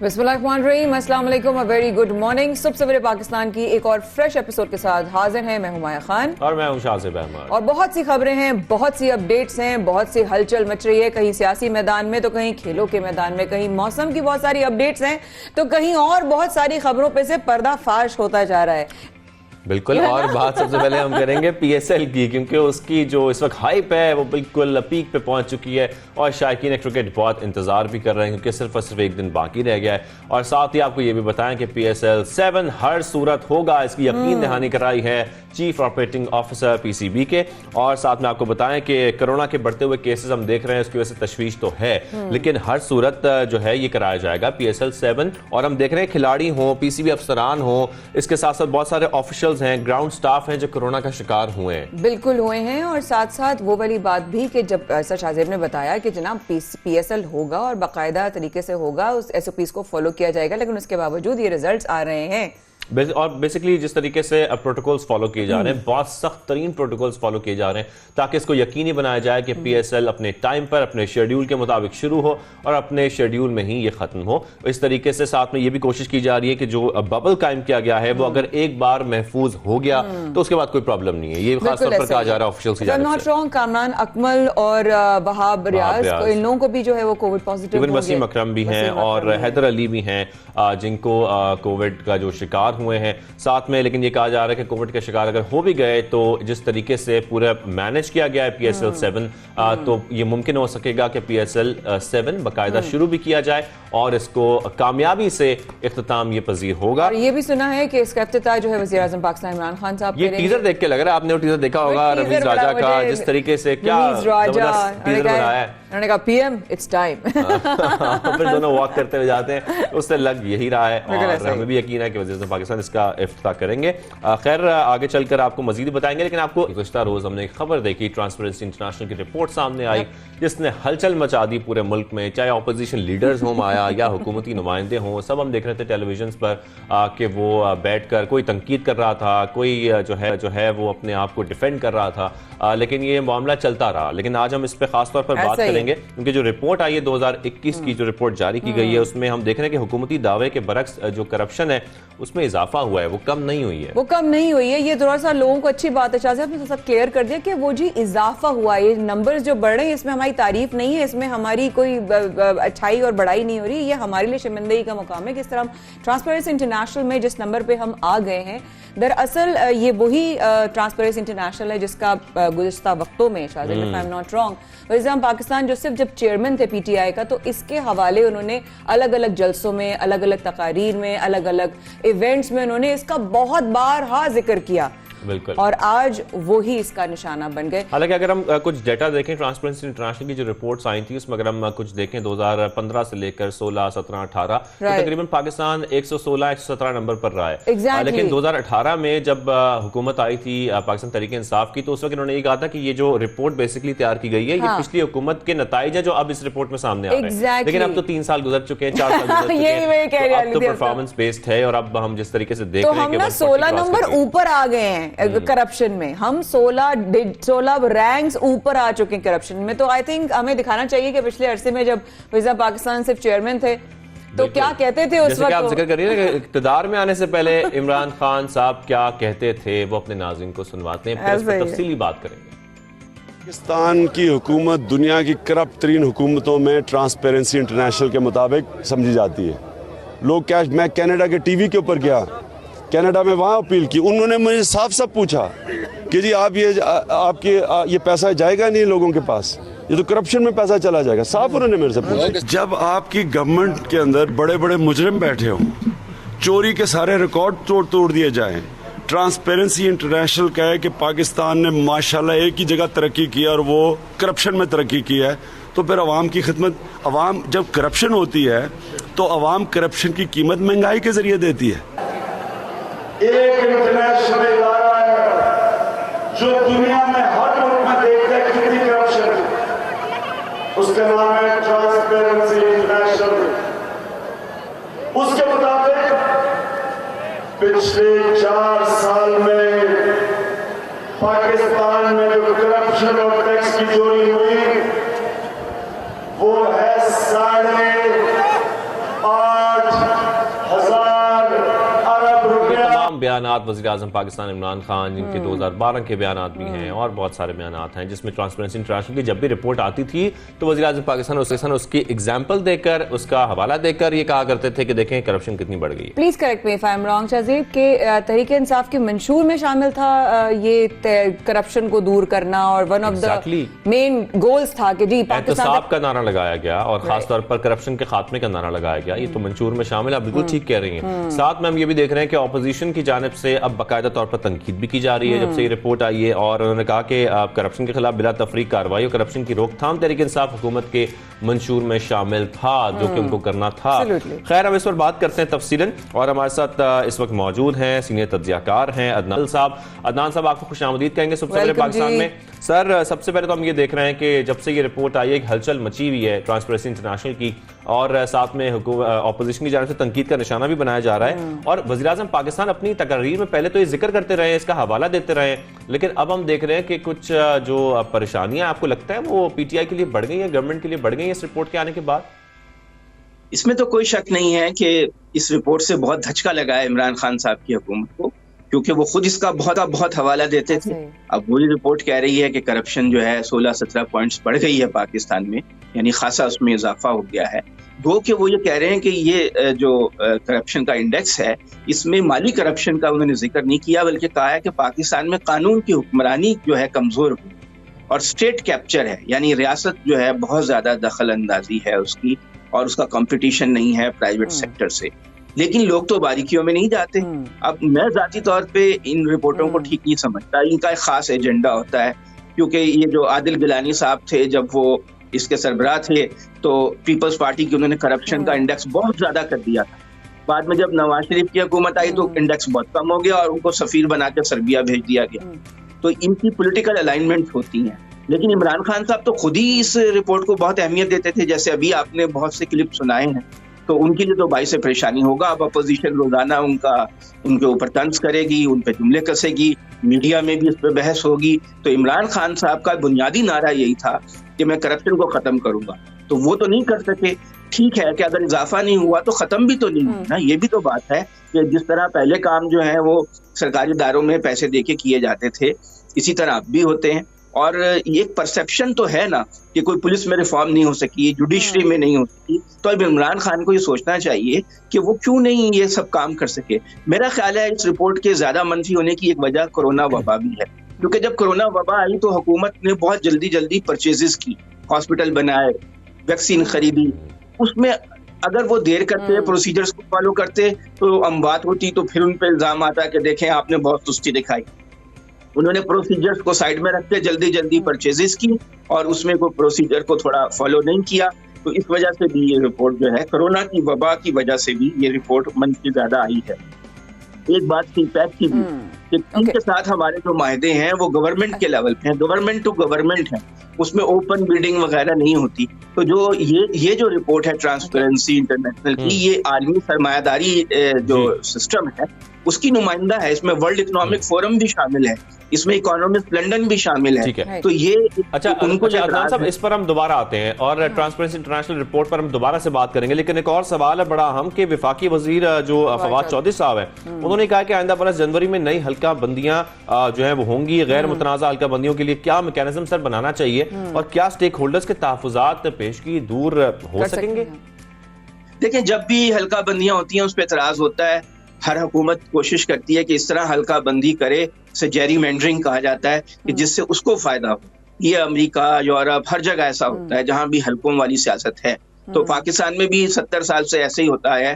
बिस्मिल्लाहिर्रहमानिर्रहीम, अस्सलाम वालेकुम, अ वेरी गुड मॉर्निंग। सुबह सवेरे पाकिस्तान की एक और फ्रेश एपिसोड के साथ हाजिर हैं। मैं हूं माया खान और मैं हूं शाहज़ेब अहमद। और बहुत सी खबरें हैं, बहुत सी अपडेट्स हैं, बहुत सी हलचल मच रही है, कहीं सियासी मैदान में तो कहीं खेलों के मैदान में, कहीं मौसम की बहुत सारी अपडेट्स हैं तो कहीं और बहुत सारी खबरों पे से पर्दाफाश होता जा रहा है। बिल्कुल, और बात सबसे पहले हम करेंगे पीएसएल की, क्योंकि उसकी जो इस वक्त हाइप है वो बिल्कुल पीक पे पहुंच चुकी है और शायकीन क्रिकेट बहुत इंतजार भी कर रहे हैं क्योंकि सिर्फ और सिर्फ एक दिन बाकी रह गया है। और साथ ही आपको ये भी बताएं कि पीएसएल 7 हर सूरत होगा, इसकी यकीन दहानी कराई है चीफ ऑपरेटिंग ऑफिसर पीसीबी के। और साथ में आपको बताएं कि कोरोना के बढ़ते हुए केसेस हम देख रहे हैं, उसकी वजह से तशवीश तो है, लेकिन हर सूरत जो है ये कराया जाएगा पीएसएल 7। और हम देख रहे हैं खिलाड़ी हों, पीसीबी अफसरान हों, इसके साथ साथ बहुत सारे ऑफिशियल्स हैं, ग्राउंड स्टाफ हैं जो कोरोना का शिकार हुए हैं। बिल्कुल हुए हैं। और साथ साथ वो वाली बात भी कि जब सर शाहजेब ने बताया कि जनाब पीएसएल होगा और बाकायदा तरीके से होगा, उस एसओपीज को फॉलो किया जाएगा, लेकिन उसके बावजूद ये रिजल्ट्स आ रहे हैं। और बेसिकली जिस तरीके से प्रोटोकॉल्स फॉलो किए जा रहे हैं, बहुत सख्त तरीन प्रोटोकॉल्स फॉलो किए जा रहे हैं ताकि इसको यकीनी बनाया जाए कि पीएसएल अपने टाइम पर अपने शेड्यूल के मुताबिक शुरू हो और अपने शेड्यूल में ही ये खत्म हो। इस तरीके से साथ में ये भी कोशिश की जा रही है कि जो बबल कायम किया गया है वो अगर एक बार महफूज हो गया तो उसके बाद कोई प्रॉब्लम नहीं है। ये खासतौर पर कहा जा रहा है ऑफिशियल्स की जानिब से। नॉट रॉन्ग, कामरान अकमल और वहाब रियाज, इन लोगों को भी जो है वो कोविड पॉजिटिव इवन वसीम अकरम भी हैं और हैदर अली भी हैं जिनको कोविड का जो शिकार हुए हैं साथ में। लेकिन ये कहा जा रहा है कि कोविड के शिकार अगर हो भी गए तो जिस तरीके से पूरा मैनेज किया गया है पीएसएल 7 तो ये मुमकिन हो सकेगा कि पीएसएल 7 बाकायदा शुरू भी किया जाए और इसको कामयाबी से इख्तिताम ये पजीर होगा। और ये भी सुना है कि इसका इफ्तिताह जो है वज़ीर आज़म पाकिस्तान इमरान खान साहब, ये टीजर देख के लग रहा है, आपने वो टीजर देखा होगा रमीज राजा का, जिस तरीके से क्या जबरदस्त टीजर बनाया है। उन्होंने कहा पीएम इट्स टाइम फिर दोनों वॉक करते हुए जाते हैं, उससे लग यही रहा है और हमें भी यकीन है कि वज़ीर आज़म पाकिस्तान इसका इफ्तिताह करेंगे। खैर आगे चलकर आपको मजीद बताएंगे, लेकिन आपको गुज़श्ता रोज हमने एक खबर देखी, ट्रांसपेरेंसी इंटरनेशनल की रिपोर्ट सामने आई जिसने हलचल मचा दी पूरे मुल्क में, चाहे ऑपोजिशन लीडर्स हों आया या हुकूमती नुमाइंदे हों, सब हम देख रहे थे टेलीविजन पर कि वो बैठकर कोई तनकीद कर रहा था, कोई जो है वो अपने आप को डिफेंड कर रहा था, लेकिन ये मामला चलता रहा। लेकिन आज हम इस पर खास तौर पर बात करेंगे क्योंकि जो रिपोर्ट आई है 2021 की, जो रिपोर्ट जारी की गई है, उसमें हम देख रहे हैं कि हुकूमती दावे के बरक्स जो करप्शन है उसमें इजाफा हुआ है, वो कम नहीं हुई है। वो कम नहीं हुई है। ये थोड़ा सा लोगों को अच्छी बात है, शाहज़ेब आपने सब क्लियर कर दिया कि वो जी इजाफा हुआ है। ये नंबर्स जो बढ़ रहे हैं इसमें हमारी तारीफ नहीं है, इसमें हमारी कोई अच्छाई और बड़ाई नहीं हो रही। ये हमारे लिए शर्मिंदगी का मुकाम है कि इस तरह ट्रांसपेरेंसी इंटरनेशनल में जिस नंबर पे हम आ गए हैं, दरअसल ये वही ट्रांसपेरेंसी इंटरनेशनल है जिसका गुज़श्ता वक्तों में, शायद if I am not wrong, वज़ीर पाकिस्तान जो सिर्फ जब चेयरमैन थे पीटीआई का, तो इसके हवाले उन्होंने अलग अलग जलसों में, अलग अलग तकारीर में, अलग अलग इवेंट्स में उन्होंने इसका बहुत बारहा जिक्र किया। बिल्कुल। और आज वो ही इसका निशाना बन गए। हालांकि अगर हम कुछ डेटा देखें ट्रांसपेरेंसी इंटरनेशनल की जो रिपोर्ट्स आई थी उसमें अगर हम कुछ देखें 2015 से लेकर 16, 17, 18 तो तकरीबन पाकिस्तान 116, 117 नंबर पर रहा है। लेकिन 2018 में जब हुकूमत आई थी पाकिस्तान तहरीक इंसाफ की, तो उस वक्त इन्होंने ये कहा था कि ये जो रिपोर्ट बेसिकली तैयार की गई है ये पिछली हुकूमत के नतीजे हैं जो अब इस रिपोर्ट में सामने आ रहे हैं। लेकिन अब तो 3 साल गुजर चुके हैं, 4 साल गुजर चुके हैं, अब तो परफॉर्मेंस बेस्ड है। और अब हम जिस तरीके से देख रहे हैं कि 16 नंबर ऊपर आ गए हैं करप्शन में, हम 16 रैंक्स ऊपर आ चुके हैं करप्शन में। तो आई थिंक हमें दिखाना चाहिए कि पिछले अरसे में जब वज़ीर पाकिस्तान सिर्फ चेयरमैन थे तो क्या कहते थे उस वक्त। आप जिक्र करिए ना इक़्तिदार में आने से पहले इमरान खान साहब क्या कहते थे, वो अपने नाज़रीन को सुनवाते हैं, फिर इस पर तफसीली बात करेंगे। पाकिस्तान की हुकूमत दुनिया की करप्ट तरीन हुकूमतों में ट्रांसपेरेंसी इंटरनेशनल के मुताबिक समझी जाती है। लोग क्या, मैं कनाडा के टीवी के ऊपर गया, कनाडा में वहाँ अपील की, उन्होंने मुझे साफ साफ पूछा कि जी आप ये पैसा जाएगा नहीं लोगों के पास, ये तो करप्शन में पैसा चला जाएगा, साफ उन्होंने मेरे से पूछा। जब आपकी गवर्नमेंट के अंदर बड़े बड़े मुजरिम बैठे हों, चोरी के सारे रिकॉर्ड तोड़ दिए जाएं, ट्रांसपेरेंसी इंटरनेशनल कहे कि पाकिस्तान ने माशाल्लाह एक ही जगह तरक्की की और वो करप्शन में तरक्की की है, तो फिर अवाम की खिदमत, अवाम जब करप्शन होती है तो अवाम करप्शन की कीमत महंगाई के जरिए देती है। एक इंटरनेशनल इदारा है जो दुनिया में हर मुल्क में देखता है कितनी करप्शन है, उसका नाम है ट्रांसपेरेंसी इंटरनेशनल। उसके मुताबिक पिछले 4 साल में पाकिस्तान में जो करप्शन और टैक्स की चोरी हुई वो है 8,500 अरब रुपया। तमाम बयानात वज़ीर-ए-आज़म पाकिस्तान इमरान खान, जिनके 2012 के बयानात भी हैं और बहुत सारे बयानात हैं, जिसमें ट्रांसपेरेंसी इंटरनेशनल की जब भी रिपोर्ट आती थी तो वज़ीर-ए-आज़म पाकिस्तान उसकी एग्जाम्पल देकर, उसका हवाला देकर ये कहा करते थे कि देखें करप्शन कितनी बढ़ गई है। Please correct me if I am wrong Shahzeb, के तहरीक इंसाफ के मंशूर में शामिल था ये करप्शन को दूर करना और one of the main goals था कि जी एहतसाब का नारा लगाया गया और खासतौर पर करप्शन के खात्मे का नारा लगाया गया। ये तो मंशूर में शामिल, आप बिल्कुल ठीक कह रही हैं। साथ में हम ये भी देख रहे हैं कि ऑपोजिशन की जानिब से अब बाकायदा तौर पर तनकीद भी की जा रही है जब से ये रिपोर्ट आई है, और उन्होंने कहा कि करप्शन के खिलाफ बिला तफरीक कार्रवाई और करप्शन की रोकथाम तहरीक इंसाफ हुकूमत के मंशूर में शामिल था, जो कि उनको करना था। खैर, अब इस पर बात करते हैं तफसीलन, और हमारे साथ इस वक्त मौजूद हैं सीनियर तज्जियाकार हैं अदनान साहब। अदनान साहब, आपको खुशामदीद कहेंगे सबसे पहले पाकिस्तान में। सर, सबसे पहले तो हम ये देख रहे हैं कि जब से ये रिपोर्ट आई है एक हलचल मची हुई है ट्रांसपेरेंसी इंटरनेशनल की, और साथ में ऑपोजिशन की जानिब से तनकीद का निशाना भी बनाया जा रहा है। और वज़ीर-ए-आज़म पाकिस्तान अपनी तकरीर में पहले तो ये जिक्र करते रहे, इसका हवाला देते रहे, लेकिन अब हम देख रहे हैं कि कुछ जो परेशानियां आपको लगता है वो पीटीआई के लिए बढ़ गई है, गवर्नमेंट के लिए बढ़ गई है इस रिपोर्ट के आने के बाद। इसमें तो कोई शक नहीं है कि इस रिपोर्ट से बहुत धचका लगा है इमरान खान साहब की हुकूमत को, क्योंकि वो खुद इसका बहुत हवाला देते थे। अब वही रिपोर्ट कह रही है कि करप्शन जो है 16-17 पॉइंट्स बढ़ गई है पाकिस्तान में, यानी खासा उसमें इजाफा हो गया है। दो कि वो ये कह रहे हैं कि ये जो करप्शन का इंडेक्स है इसमें माली करप्शन का उन्होंने जिक्र नहीं किया, बल्कि कहा है कि पाकिस्तान में कानून की हुक्मरानी जो है कमजोर हुई और स्टेट कैप्चर है, यानी रियासत जो है बहुत ज्यादा दखल अंदाजी है उसकी, और उसका कंपटीशन नहीं है प्राइवेट सेक्टर से। लेकिन लोग तो बारीकियों में नहीं जाते। अब मैं जाती तौर पे इन रिपोर्टों को ठीक नहीं समझता, इनका एक खास एजेंडा होता है, क्योंकि ये जो आदिल गिलानी साहब थे जब वो इसके सरबराह थे तो पीपल्स पार्टी की उन्होंने करप्शन का इंडेक्स बहुत ज्यादा कर दिया था। बाद में जब नवाज शरीफ की हुकूमत आई तो इंडेक्स बहुत कम हो गया और उनको सफीर बना के सर्बिया भेज दिया गया। तो इनकी पॉलिटिकल अलाइनमेंट होती है। लेकिन इमरान खान साहब तो खुद ही इस रिपोर्ट को बहुत अहमियत देते थे, जैसे अभी आपने बहुत से क्लिप सुनाए हैं, तो उनके लिए तो बाइस परेशानी होगा। अब अपोजिशन रोजाना उनके ऊपर तंज करेगी, उन पे जुमले कसेगी, मीडिया में भी इस पर बहस होगी। तो इमरान खान साहब का बुनियादी नारा यही था कि मैं करप्शन को खत्म करूंगा, तो वो तो नहीं कर सके। ठीक है कि अगर इजाफा नहीं हुआ तो खत्म भी तो नहीं हुआ ना, ये भी तो बात है कि जिस तरह पहले काम जो है वो सरकारी इदारों में पैसे देके किए जाते थे, इसी तरह अब भी होते हैं। और एक परसेप्शन तो है ना कि कोई पुलिस में रिफॉर्म नहीं हो सकी, जुडिशरी में नहीं हो सकी, तो अब इमरान खान को ये सोचना चाहिए कि वो क्यों नहीं ये सब काम कर सके। मेरा ख्याल है इस रिपोर्ट के ज्यादा मंफी होने की एक वजह कोरोना वबा भी है, क्योंकि जब कोरोना वबा आई तो हुकूमत ने बहुत जल्दी प्रोसेसेस की, हॉस्पिटल बनाए, वैक्सीन खरीदी। उसमें अगर वो देर करते, प्रोसीजर्स को फॉलो करते तो अमवात होती, तो फिर उन पर इल्जाम आता कि देखें आपने बहुत सुस्ती दिखाई। उन्होंने प्रोसीजर्स को साइड में रख के जल्दी परचेजेस की और उसमें कोई प्रोसीजर को थोड़ा फॉलो नहीं किया, तो इस वजह से भी ये रिपोर्ट जो है, कोरोना की वबा की वजह से भी ये रिपोर्ट मन की ज्यादा आई है। एक बात सीपैक की भी कि इनके साथ हमारे जो माहदे हैं वो गवर्नमेंट के लेवल पे हैं, गवर्नमेंट टू गवर्नमेंट है, उसमें ओपन बिल्डिंग वगैरह नहीं होती। तो जो ये जो रिपोर्ट है ट्रांसपेरेंसी इंटरनेशनल की, ये आलमी सरमायादारी जो सिस्टम है उसकी नुमाइंदा है। इसमें वर्ल्ड इकोनॉमिक फोरम भी शामिल है, इसमें इकोनॉमिस्ट लंदन भी शामिल है। तो ये उनको अदनान साहब, इस पर हम दोबारा आते हैं और ट्रांसपेरेंसी इंटरनेशनल रिपोर्ट पर हम दोबारा से बात करेंगे। लेकिन एक और सवाल है बड़ा अहम कि वफाकी वजीर जो फवाद चौधरी साहब है, उन्होंने कहा कि आइंदा बरस जनवरी में नई हल्का बंदियां जो है वो होंगी। गैर मुतनाज़ा हल्का बंदियों के लिए क्या मैकेनिज्म सर बनाना चाहिए और क्या स्टेक होल्डर्स के तहफ़्फ़ुज़ात पेशगी दूर हो सकेंगे? देखिए, जब भी हल्का बंदियां होती हैं उस पर एतराज होता है। हर हुकूमत कोशिश करती है कि इस तरह हल्का बंदी करे, इसे जेरीमेंडरिंग कहा जाता है, कि जिससे उसको फायदा हो। ये अमेरिका, यूरोप, हर जगह ऐसा होता है जहां भी हल्कों वाली सियासत है। तो पाकिस्तान में भी 70 साल से ऐसे ही होता है।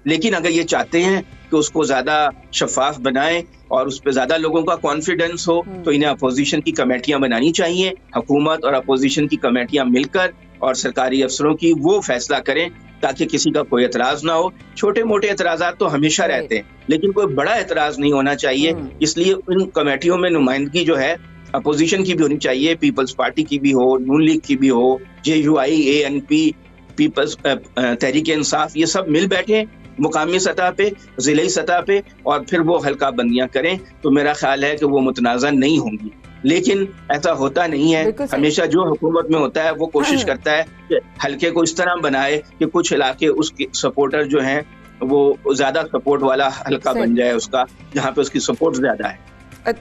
लेकिन अगर ये चाहते हैं कि उसको ज्यादा शफाफ बनाएं और उस पर ज्यादा लोगों का कॉन्फिडेंस हो, तो इन्हें अपोजिशन की कमेटियां बनानी चाहिए। हुकूमत और अपोजिशन की कमेटियां मिलकर और सरकारी अफसरों की वो फैसला करें ताकि किसी का कोई एतराज ना हो। छोटे मोटे एतराजात तो हमेशा रहते हैं, लेकिन कोई बड़ा एतराज नहीं होना चाहिए। इसलिए इन कमेटियों में नुमाइंदगी जो है अपोजिशन की भी होनी चाहिए, पीपल्स पार्टी की भी हो, नून लीग की भी हो, JUI, ANP, peoples Tehreek Insaf, ये सब मिल बैठे मुकामी सतह पे, जिले सतह पे, और फिर वो हल्का बंदियां करें, तो मेरा ख्याल है कि वो मुतनाज़ा नहीं होंगी। लेकिन ऐसा होता नहीं है। हमेशा जो हुकूमत में होता है वो कोशिश करता है कि हल्के को इस तरह बनाए कि कुछ इलाके उसके सपोर्टर जो हैं वो ज्यादा सपोर्ट वाला हल्का बन जाए उसका, जहाँ पे उसकी सपोर्ट ज्यादा है।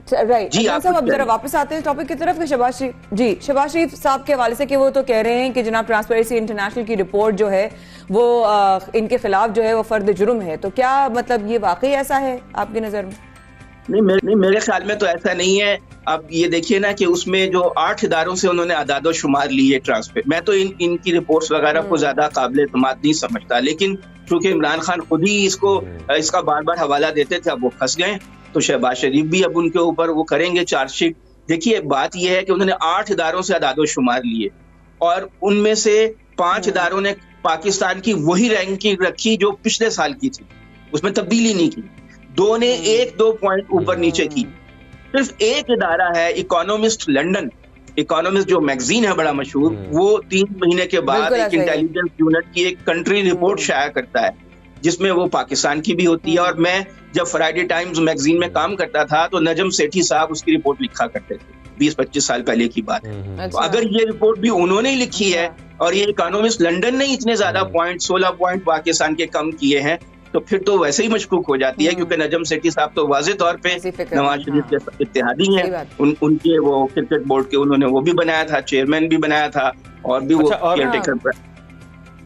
राइट जी, आप साहब अब जरा वापस आते हैं टॉपिक की तरफ। शहबाज शरीफ साहब के हवाले से कि वो तो कह रहे हैं कि जनाब ट्रांसपेरेंसी इंटरनेशनल की रिपोर्ट जो है वो इनके खिलाफ जो है वो फर्द जुर्म है, तो क्या मतलब ये वाकई ऐसा है आपकी नजर में? नहीं, मेरे ख्याल में तो ऐसा नहीं है। अब ये देखिए ना कि उसमें जो 8 इदारों से उन्होंने आदादो शुमार लिए ट्रांसफर, मैं तो इनकी रिपोर्ट्स वगैरह को ज्यादा काबिल एतमाद नहीं समझता, लेकिन चूंकि इमरान खान खुद ही इसका बार बार हवाला देते थे, अब वो फंस गए, तो शहबाज शरीफ भी अब उनके ऊपर वो करेंगे चार्जशीट। देखिए बात यह है कि उन्होंने 8 इदारों से आदादो शुमार लिए और उनमें से 5 इदारों ने पाकिस्तान की वही रैंकिंग रखी जो पिछले साल की थी, उसमें तब्दीली नहीं की। 2 ने 1-2 पॉइंट ऊपर नीचे की। सिर्फ एक इदारा है इकोनॉमिस्ट लंदन, इकोनॉमिस्ट जो मैगजीन है बड़ा मशहूर, वो 3 महीने के बाद एक इंटेलिजेंस यूनिट की एक कंट्री रिपोर्ट शाया करता है जिसमें वो पाकिस्तान की भी होती है। और मैं जब फ्राइडे टाइम्स मैगजीन में काम करता था तो नजम सेठी साहब उसकी रिपोर्ट लिखा करते थे, 20-25 साल पहले की बात है। तो अगर ये रिपोर्ट भी उन्होंने ही लिखी है और ये इकोनॉमिस्ट लंदन ने इतने ज्यादा पॉइंट 16 पॉइंट पाकिस्तान के कम किए हैं, तो फिर तो वैसे ही मशकूक हो जाती है, क्योंकि नजम सेठी साहब तो वाज़ेह तौर पे नवाज शरीफ के इत्तेहादी हैं। उनके वो क्रिकेट बोर्ड के उन्होंने वो भी बनाया था, चेयरमैन भी बनाया था, और भी वो केयरटेकर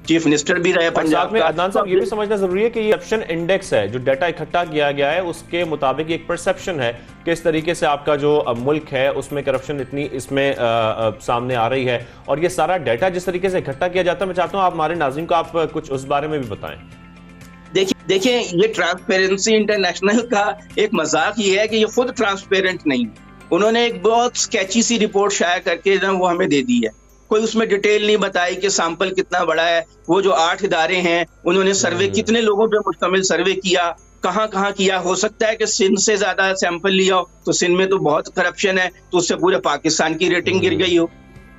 चीफ मिनिस्टर भी रहे पंजाब में। अदनान साहब, ये भी समझना जरूरी है कि ये परसेप्शन इंडेक्स है जो डाटा इकट्ठा किया गया है, उसके मुताबिक एक परसेप्शन है कि इस तरीके से आपका जो मुल्क है उसमें करप्शन इतनी इसमें सामने आ रही है, और ये सारा डाटा जिस तरीके से इकट्ठा किया जाता है, मैं चाहता हूँ आप हमारे नाज़रीन को आप कुछ उस बारे में भी बताएं। देखिए ये ट्रांसपेरेंसी इंटरनेशनल का एक मजाक ये है कि ये खुद ट्रांसपेरेंट नहीं, उन्होंने एक बहुत स्केची सी रिपोर्ट शाया करके ना वो हमें दे दी है, कोई उसमें डिटेल नहीं बताई कि सैंपल कितना बड़ा है। वो जो 8 इदारे हैं उन्होंने सर्वे कितने लोगों पे मुश्तमिल सर्वे किया, कहाँ कहाँ किया, हो सकता है कि सिंध से ज्यादा सैंपल लिया हो, तो सिंध में तो बहुत करप्शन है, तो उससे पूरे पाकिस्तान की रेटिंग गिर गई हो।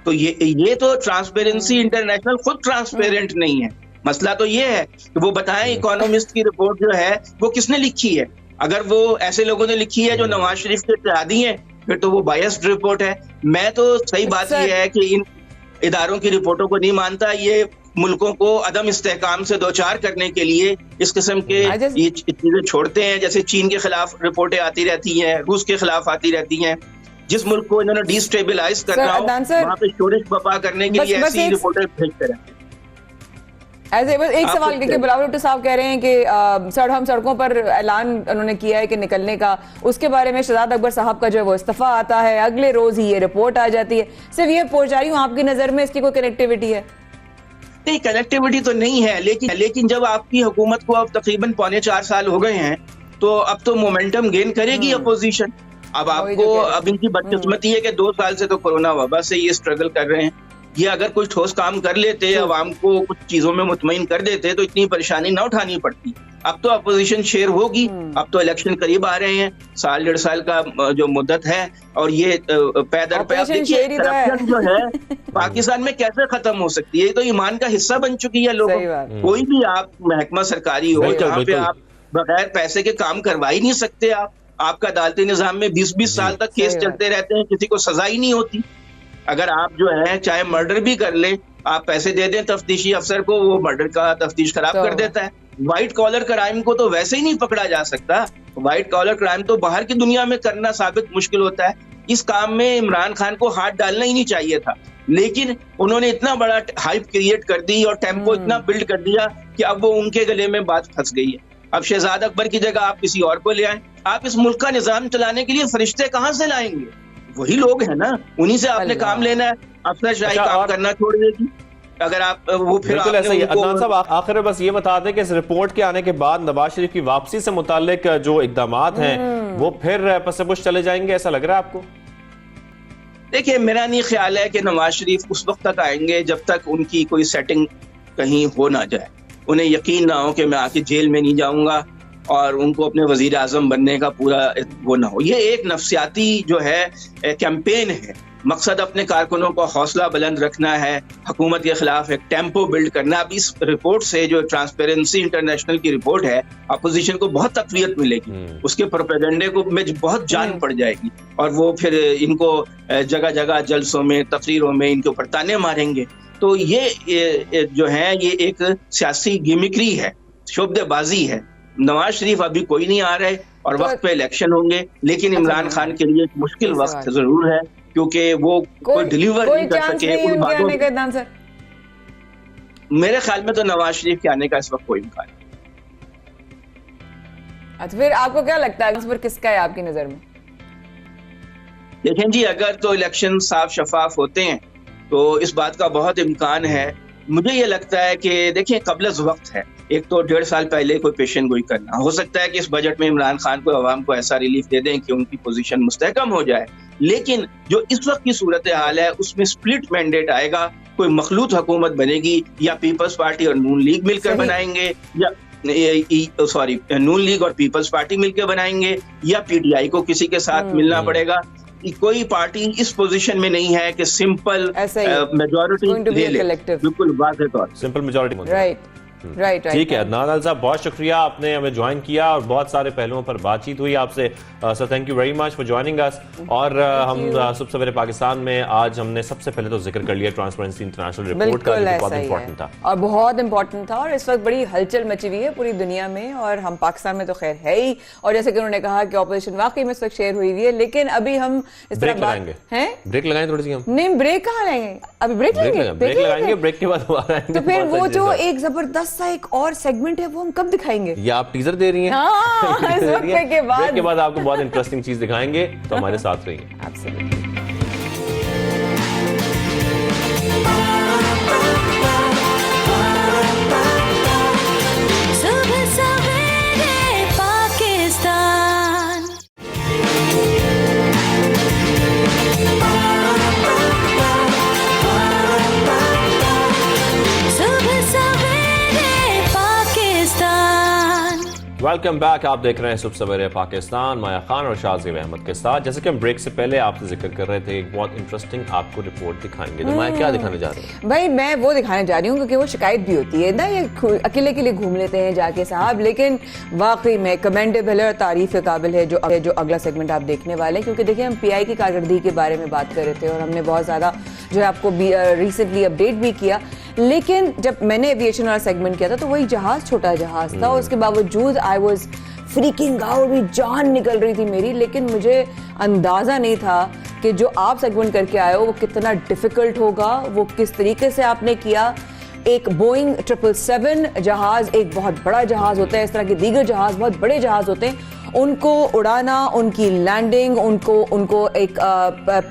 तो ये तो ट्रांसपेरेंसी इंटरनेशनल खुद ट्रांसपेरेंट नहीं है। मसला तो ये है कि वो बताएं इकोनॉमिस्ट की रिपोर्ट जो है वो किसने लिखी है। अगर वो ऐसे लोगों ने लिखी है जो नवाज शरीफ के इत्तेहादी हैं, फिर तो वो बायस्ड रिपोर्ट है। मैं तो सही बात ये है कि इन इदारों की रिपोर्टों को नहीं मानता, ये मुल्कों को अदम इस्तेहकाम से दोचार करने के लिए इस किस्म के ये चीजें छोड़ते हैं। जैसे चीन के खिलाफ रिपोर्टें आती रहती हैं, रूस के खिलाफ आती रहती हैं, जिस मुल्क को इन्होंने डिस्टेबलाइज करना हो वहाँ पे शोरिश बपा करने के लिए ऐसी रिपोर्टें भेजते रहते हैं। एक सवाल देखिए, बिलावल भुट्टो साहब कह रहे हैं कि हम सड़कों पर ऐलान उन्होंने किया है कि निकलने का, उसके बारे में शहजाद अकबर साहब का जो है वो इस्तीफा आता है, अगले रोज ही ये रिपोर्ट आ जाती है। सिर्फ ये पूछ जा रही हूँ, आपकी नजर में इसकी कोई कनेक्टिविटी है? नहीं, कनेक्टिविटी तो नहीं है, लेकिन जब आपकी हुकूमत को अब तकरीबन 3.25 साल हो गए हैं, तो अब तो मोमेंटम गेन करेगी अपोजिशन। अब इनकी बदकिस्मती है कि 2 साल से तो कोरोना वबा से ये स्ट्रगल कर रहे हैं। ये अगर कुछ ठोस काम कर लेते, अवाम को कुछ चीजों में मुतमईन कर देते, तो इतनी परेशानी ना उठानी पड़ती। अब तो अपोजिशन शेर होगी, अब तो इलेक्शन करीब आ रहे हैं, 1.5 साल का जो मुद्दत है, और ये पैदर पे करप्शन जो है पाकिस्तान में कैसे खत्म हो सकती है? ये तो ईमान का हिस्सा बन चुकी है लोगों। कोई भी आप महकमा सरकारी हो जहाँ पे आप बगैर पैसे के काम करवा ही नहीं सकते। आपका अदालती निजाम में 20-20 साल तक केस चलते रहते हैं, किसी को सजा ही नहीं होती। अगर आप जो है चाहे मर्डर भी कर ले, आप पैसे दे दें तफ्तीशी अफसर को, वो मर्डर का तफ्तीश खराब कर देता है। व्हाइट कॉलर क्राइम को तो वैसे ही नहीं पकड़ा जा सकता। व्हाइट कॉलर क्राइम तो बाहर की दुनिया में करना साबित मुश्किल होता है। इस काम में इमरान खान को हाथ डालना ही नहीं चाहिए था, लेकिन उन्होंने इतना बड़ा हाइप क्रिएट कर दी और टेम्पो इतना बिल्ड कर दिया कि अब वो उनके गले में बात फंस गई है। अब शहजाद अकबर की जगह आप किसी और को ले आए। आप इस मुल्क का निजाम चलाने के लिए फरिश्ते कहाँ से लाएंगे? वही लोग हैं ना, उन्हीं से आपने काम लेना है। अफसरशाही काम करना छोड़ देगी अगर आप वो फिर ऐसा ही। अदनान साहब, आखिर में बस ये बता दें कि इस रिपोर्ट के आने के बाद नवाज शरीफ की वापसी से मुतालिक जो इकदामात हैं वो फिर पसपुश चले जाएंगे, ऐसा लग रहा है आपको? देखिए, मेरा नहीं ख्याल है कि नवाज शरीफ उस वक्त तक आएंगे जब तक उनकी कोई सेटिंग कहीं हो ना जाए। उन्हें यकीन ना हो कि मैं आके जेल में नहीं जाऊंगा और उनको अपने वजीर आजम बनने का पूरा वो ना हो। ये एक नफ्सियाती जो है कैंपेन है। मकसद अपने कारकुनों को हौसला बुलंद रखना है, हुकूमत के खिलाफ एक टेम्पो बिल्ड करना। अब इस रिपोर्ट से, जो ट्रांसपेरेंसी इंटरनेशनल की रिपोर्ट है, अपोजिशन को बहुत तकवीत मिलेगी, उसके प्रोपेगेंडे को में बहुत जान पड़ जाएगी, और वो फिर इनको जगह जगह जलसों में, तकरीरों में इनके ऊपर ताने मारेंगे। तो ये जो है ये एक सियासी गिमिक्री है, शोबदेबाजी है। नवाज शरीफ अभी कोई नहीं आ रहे और वक्त पे इलेक्शन होंगे, लेकिन इमरान खान के लिए एक मुश्किल वक्त जरूर है, क्योंकि वो कोई डिलीवर नहीं कर सके उन बातों को। मेरे ख्याल में तो नवाज शरीफ के आने का इस वक्त कोई इम्कान नहीं। अच्छा, फिर आपको क्या लगता है इस पर किसका है आपकी नजर में? देखें जी, अगर तो इलेक्शन साफ शफाफ होते हैं तो इस बात का बहुत इम्कान है। मुझे ये लगता है कि देखिए, कबल वक्त है, एक तो 1.5 साल पहले कोई पेशन गोई करना। हो सकता है कि इस बजट में इमरान खान को, अवाम को ऐसा रिलीफ दे दें कि उनकी पोजीशन मुस्तहकम हो जाए, लेकिन जो इस वक्त की सूरत हाल है उसमें स्प्लिट मैंडेट आएगा। कोई मखलूत हुकूमत बनेगी, या पीपल्स पार्टी और नून लीग मिलकर बनाएंगे, या नून लीग और पीपल्स पार्टी मिलकर बनाएंगे, या पीटीआई को किसी के साथ मिलना पड़ेगा। कोई पार्टी इस पोजीशन में नहीं है कि सिंपल मेजॉरिटी ले ले, बिल्कुल वाज़ेह तौर, सिंपल मेजॉरिटी। राइट। ठीक है अदनान अल साहब, बहुत शुक्रिया, आपने हमें ज्वाइन किया और बहुत सारे पहलुओं पर बातचीत हुई आपसे। Sir thank you very much for joining us. और हम सुबह सवेरे पाकिस्तान में आज हमने सबसे पहले तो जिक्र कर लिया ट्रांसपेरेंसी इंटरनेशनल रिपोर्ट का, जो बहुत इंपॉर्टेंट था और बहुत इंपॉर्टेंट था, और इस वक्त बड़ी हलचल मची हुई है पूरी दुनिया में, और हम पाकिस्तान में तो खैर है ही। और जैसे कि उन्होंने कहा कि ऑपोजिशन वाकई में इस वक्त शेयर हुई हुई है, लेकिन अभी हम इस तरह लगाएंगे, ब्रेक लगाएं थोड़ी सी हम। नहीं, ब्रेक कहाँ लेंगे, अभी ब्रेक लगाएंगे, ब्रेक के बाद तो फिर वो जो एक जबरदस्त सा एक और सेगमेंट है वो हम कब दिखाएंगे? या आप टीजर दे रही हैं? हाँ, इस वक्त के बाद। ब्रेक के बाद आपको बहुत इंटरेस्टिंग चीज दिखाएंगे, तो हमारे साथ रहिए। Absolutely. वेलकम बैक, आप देख रहे हैं सुबह सवेरे पाकिस्तान, माया खान और शाहजेब अहमद के साथ। जैसे कि हम ब्रेक से पहले आपसे जिक्र कर रहे थे, एक बहुत इंटरेस्टिंग आपको रिपोर्ट दिखाएंगे। तो मैं क्या दिखाने जा रही हूँ? भाई मैं वो दिखाने जा रही हूँ क्योंकि वो शिकायत भी होती है ना, ये अकेले के लिए घूम लेते हैं जाके साहब, लेकिन वाकई में कमेंडेबल है और तारीफ के काबिल है जो अगला सेगमेंट आप देखने वाले हैं। क्योंकि देखिए, हम पीआई की कारकर्दगी के बारे में बात कर रहे थे और हमने बहुत ज़्यादा जो है आपको रिसेंटली अपडेट भी किया, लेकिन जब मैंने एविएशन वाला सेगमेंट किया था तो वही जहाज छोटा जहाज था, उसके बावजूद आई वाज फ्रीकिंग आउट, भी जान निकल रही थी मेरी। लेकिन मुझे अंदाजा नहीं था कि जो आप सेगमेंट करके आए हो वो कितना डिफिकल्ट होगा, वो किस तरीके से आपने किया। एक बोइंग 777 जहाज एक बहुत बड़ा जहाज होता है, इस तरह के दीगर जहाज बहुत बड़े जहाज होते हैं, उनको उड़ाना, उनकी लैंडिंग, उनको एक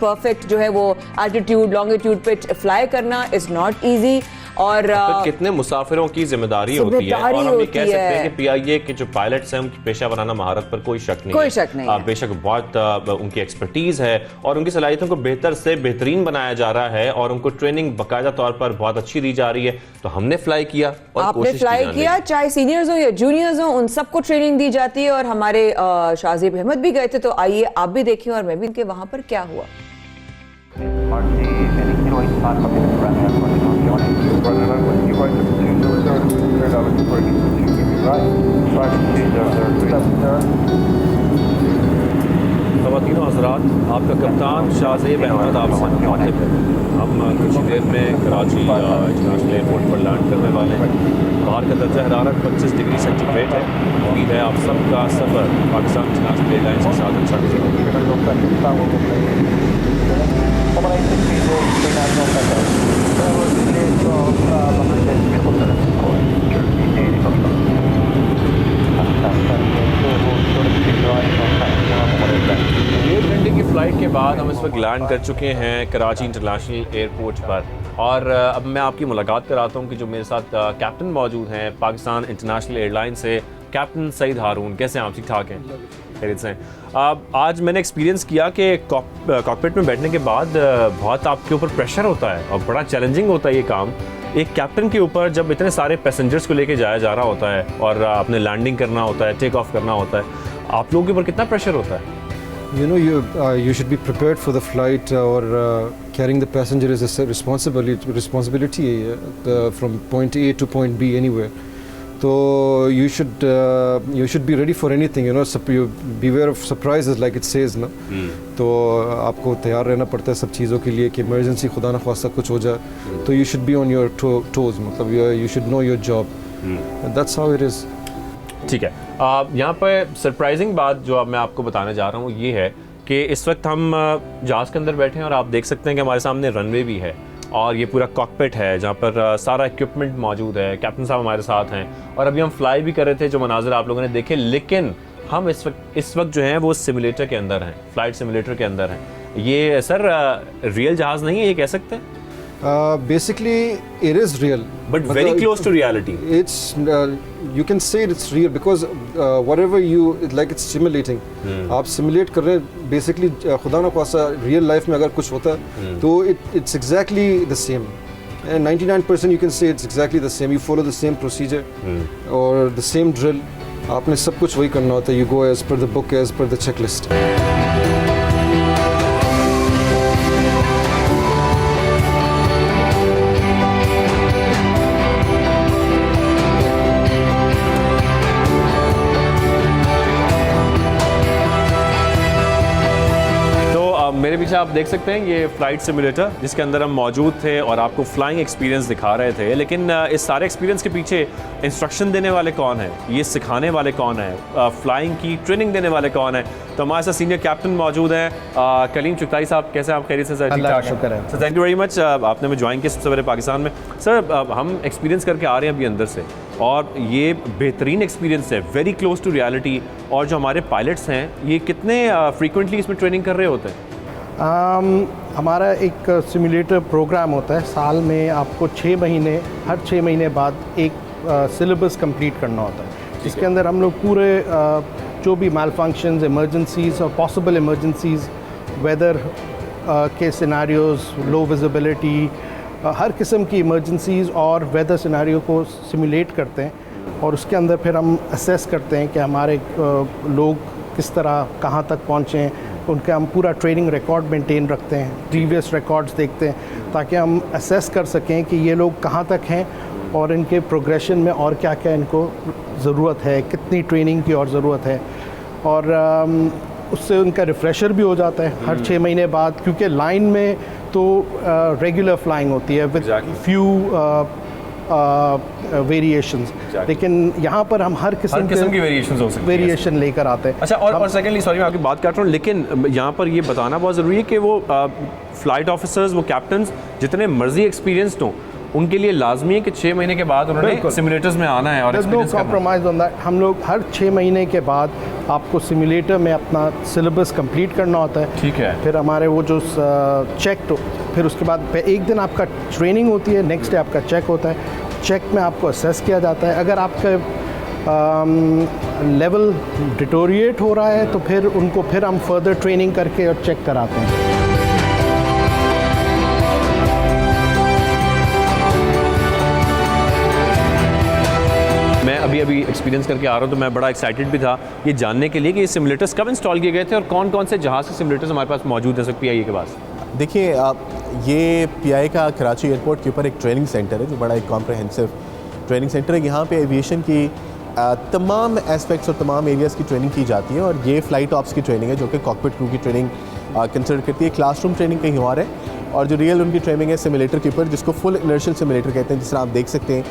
परफेक्ट जो है वो एल्टीट्यूड लॉन्गिट्यूड पे फ्लाई करना इज नॉट इजी। और कितने मुसाफिरों की जिम्मेदारी होती है, और हम ये कह सकते हैं कि पीआईए के जो पायलट्स हैं उनकी पेशा वराना महारत पर कोई शक नहीं है। बेशक बहुत उनकी एक्सपर्टीज है और उनकी सलाहियतों को बेहतर से बेहतरीन बनाया जा रहा है और उनको ट्रेनिंग बाकायदा तौर पर बहुत अच्छी दी जा रही है। तो हमने फ्लाई किया और आपने फ्लाई किया, चाहे सीनियर्स हो या जूनियर्स हो, उन सबको ट्रेनिंग दी जाती है। और हमारे शाहजेब अहमद भी गए थे, तो आइए आप भी देखिए और मैं भी इनके वहां पर क्या हुआ। ख़वातीनो हज़रात, आपका कप्तान शाहजेब अहमद आपसे मुखातिब है। हम कुछ ही देर में कराची इंटरनेशनल एयरपोर्ट पर लैंड करने वाले हैं। बाहर का दर्जा हरारत 25 डिग्री सेंटीग्रेड है। उम्मीद है आप सबका सफ़र पाकिस्तान इंटरनेशनल एयरलाइंस के साथ अच्छा डेढ़ घंटे की फ़्लाइट के बाद हम इस वक्त लैंड कर चुके हैं कराची इंटरनेशनल एयरपोर्ट पर। और अब मैं आपकी मुलाकात कराता हूँ कि जो मेरे साथ कैप्टन मौजूद हैं पाकिस्तान इंटरनेशनल एयरलाइन से, कैप्टन सईद हारून। कैसे हैं आप? ठीक ठाक हैं? खैरियत से हैं? आज मैंने एक्सपीरियंस किया कि कॉकपिट में बैठने के बाद बहुत आपके ऊपर प्रेशर होता है और बड़ा चैलेंजिंग होता है ये काम। एक कैप्टन के ऊपर जब इतने सारे पैसेंजर्स को लेके जाया जा रहा होता है और आपने लैंडिंग करना होता है, टेक ऑफ करना होता है, आप लोगों के ऊपर कितना प्रेशर होता है? You know, you should be prepared for the flight, or carrying the passenger is a responsibility from point A to point B anywhere. So you should be ready for anything. You know, you beware of surprises, like it says, ना. तो आपको तैयार रहना पड़ता है सब चीज़ों के लिए कि emergency खुदा ना ख्वास्ता कुछ हो जाए. तो you should be on your toes. मतलब you should know your job. And that's how it is. ठीक है, यहाँ पर सरप्राइजिंग बात जो अब मैं आपको बताने जा रहा हूँ ये है कि इस वक्त हम जहाज़ के अंदर बैठे हैं और आप देख सकते हैं कि हमारे सामने रनवे भी है और ये पूरा कॉकपिट है जहाँ पर सारा इक्विपमेंट मौजूद है. कैप्टन साहब हमारे साथ हैं और अभी हम फ्लाई भी कर रहे थे, जो मनाज़र आप लोगों ने देखे. लेकिन हम इस वक्त जो है वो सिमुलेटर के अंदर हैं, फ्लाइट सिमुलेटर के अंदर हैं. ये सर रियल जहाज़ नहीं है, ये कह सकते हैं? Basically, it is real, but very close to reality. It's you can say it's real because whatever it's simulating. आप simulate कर रहे हैं basically. खुदा ना ख्वास्ता real life में अगर कुछ होता है तो it's exactly the same. And 99% you can say it's exactly the same. You follow the same procedure or the same drill. आपने सब कुछ वही करना होता है. You go as per the book, as per the checklist. मेरे पीछे आप देख सकते हैं ये फ्लाइट सिमुलेटर जिसके अंदर हम मौजूद थे और आपको फ्लाइंग एक्सपीरियंस दिखा रहे थे. लेकिन इस सारे एक्सपीरियंस के पीछे इंस्ट्रक्शन देने वाले कौन हैं, ये सिखाने वाले कौन हैं, फ्लाइंग की ट्रेनिंग देने वाले कौन हैं? तो हमारे साथ सीनियर कैप्टन मौजूद हैं. कलीम चुगताई साहब, कैसे आप? खैरियत से सर? अल्लाह का शुक्र है sir. Thank you very much. आपने हमें ज्वाइन किया सबसे पहले पाकिस्तान में. सर हम एक्सपीरियंस करके आ रहे हैं अभी अंदर से और ये बेहतरीन एक्सपीरियंस है, वेरी क्लोज टू रियलिटी. और जो हमारे पायलट्स हैं ये कितने फ्रीक्वेंटली इसमें ट्रेनिंग कर रहे होते हैं? हमारा एक सिमुलेटर प्रोग्राम होता है साल में. आपको हर 6 महीने बाद एक सिलेबस कंप्लीट करना होता है जिसके अंदर हम लोग पूरे जो भी मैलफंक्शंस, इमरजेंसीज और पॉसिबल इमरजेंसीज, वेदर के सिनेरियोज, लो विजिबिलिटी, हर किस्म की इमरजेंसीज और वेदर सिनेरियो को सिमुलेट करते हैं. और उसके अंदर फिर हम असेस करते हैं कि हमारे लोग किस तरह कहाँ तक पहुँचे हैं. उनका हम पूरा ट्रेनिंग रिकॉर्ड मेंटेन रखते हैं, प्रीवियस रिकॉर्ड्स देखते हैं ताकि हम असेस कर सकें कि ये लोग कहाँ तक हैं और इनके प्रोग्रेशन में और क्या क्या इनको ज़रूरत है, कितनी ट्रेनिंग की और ज़रूरत है. और उससे उनका रिफ़्रेशर भी हो जाता है हर 6 महीने बाद, क्योंकि लाइन में तो रेगुलर फ्लाइंग होती है विद फ्यू वेरिएशंस. लेकिन यहाँ पर हम हर किस्म की वेरिएशन लेकर आते हैं. अच्छा, और सेकेंडली सॉरी मैं आपकी बात काट रहा हूँ, लेकिन यहाँ पर ये बताना बहुत ज़रूरी है कि वो फ्लाइट ऑफिसर्स, वो कैप्टन्स जितने मर्जी एक्सपीरियंस्ड हों, उनके लिए लाजमी है कि 6 महीने के बाद उन्होंने सिमुलेटर्स में आना है और एक्सपीरियंस करना है. Compromise on that. हम लोग हर 6 महीने के बाद आपको सिमुलेटर में अपना सिलेबस कंप्लीट करना होता है. ठीक है. फिर हमारे वो जो चेक, फिर उसके बाद एक दिन आपका ट्रेनिंग होती है, नेक्स्ट डे आपका चेक होता है. चेक में आपको असेस किया जाता है. अगर आपका लेवल डिटोरिएट हो रहा है तो फिर उनको फिर हम फर्दर ट्रेनिंग करके और चेक कराते हैं. मैं अभी एक्सपीरियंस करके आ रहा हूँ तो मैं बड़ा एक्साइटेड भी था ये जानने के लिए कि ये सिमुलेटर्स कब इंस्टॉल किए गए थे और कौन कौन से जहाज़ के सिमुलेटर्स हमारे पास मौजूद हैं PIA के पास. देखिए, ये PIA का कराची एयरपोर्ट के ऊपर एक ट्रेनिंग सेंटर है जो बड़ा एक कॉम्प्रहेंसिव ट्रेनिंग सेंटर है. यहाँ पे एविएशन की तमाम एस्पेक्ट्स और तमाम एरियाज़ की ट्रेनिंग की जाती है. और ये फ़्लाइट ऑप्स की ट्रेनिंग है जो कि कॉकपिट क्रू की ट्रेनिंग कंसिडर करती है. क्लासरूम ट्रेनिंग कहीं और है और जो रियल उनकी ट्रेनिंग है सिमुलेटर के ऊपर, जिसको फुल इनर्शियल सिमुलेटर कहते हैं. जिस तरह आप देख सकते हैं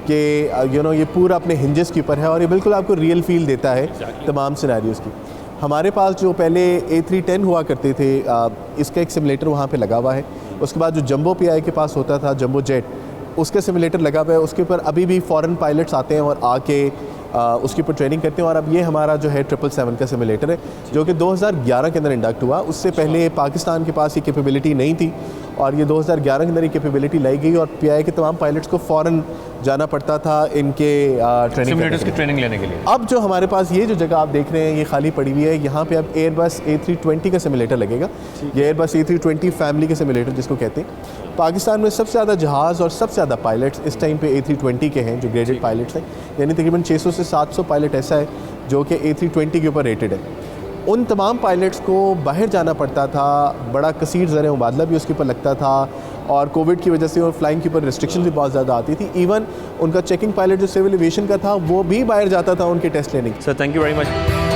कि ये पूरा अपने हिंजेस के ऊपर है और ये बिल्कुल आपको रियल फील देता है तमाम सिनेरियोज़ की. हमारे पास जो पहले A310 हुआ करते थे, इसका एक सिमुलेटर वहाँ पे लगा हुआ है. उसके बाद जो जंबो PIA के पास होता था, जंबो जेट, उसका सिमुलेटर लगा हुआ है. उसके ऊपर अभी भी फ़ॉरेन पायलट्स आते हैं और आके उसके ऊपर ट्रेनिंग करते हैं. और अब ये हमारा जो है 777 का सिमुलेटर है जो कि 2011 के अंदर इंडक्ट हुआ. उससे पहले पाकिस्तान के पास ये कैपेबिलिटी नहीं थी और ये 2011 के अंदर ये कैपेबिलिटी लाई गई और PIA के तमाम पायलट्स को फ़ौरन जाना पड़ता था इनके सिमुलेटर्स की ट्रेनिंग लेने के लिए। अब जो हमारे पास ये जो जगह आप देख रहे हैं ये खाली पड़ी हुई है, यहाँ पे अब एयरबस A320 का सिमुलेटर लगेगा। ये एयरबस A320 फैमिली के सिमुलेटर जिसको कहते हैं। पाकिस्तान में सबसे ज़्यादा जहाज़ और सबसे ज़्यादा पायलट्स इस टाइम पे A320 के हैं जो ग्रेडेड पायलट्स हैं, यानी तकरीबन 600 से 700 पायलट ऐसा है जो कि A320 के ऊपर रेटेड है। उन तमाम पायलट्स को बाहर जाना पड़ता था, बड़ा कसीर ज़र मुबादला भी उसके ऊपर लगता था, और कोविड की वजह से और फ्लाइंग के ऊपर रिस्ट्रिक्शन भी बहुत ज़्यादा आती थी। इवन उनका चेकिंग पायलट जो सिविल एविएशन का था वो भी बाहर जाता था उनके टेस्ट लेने। Sir thank you very much.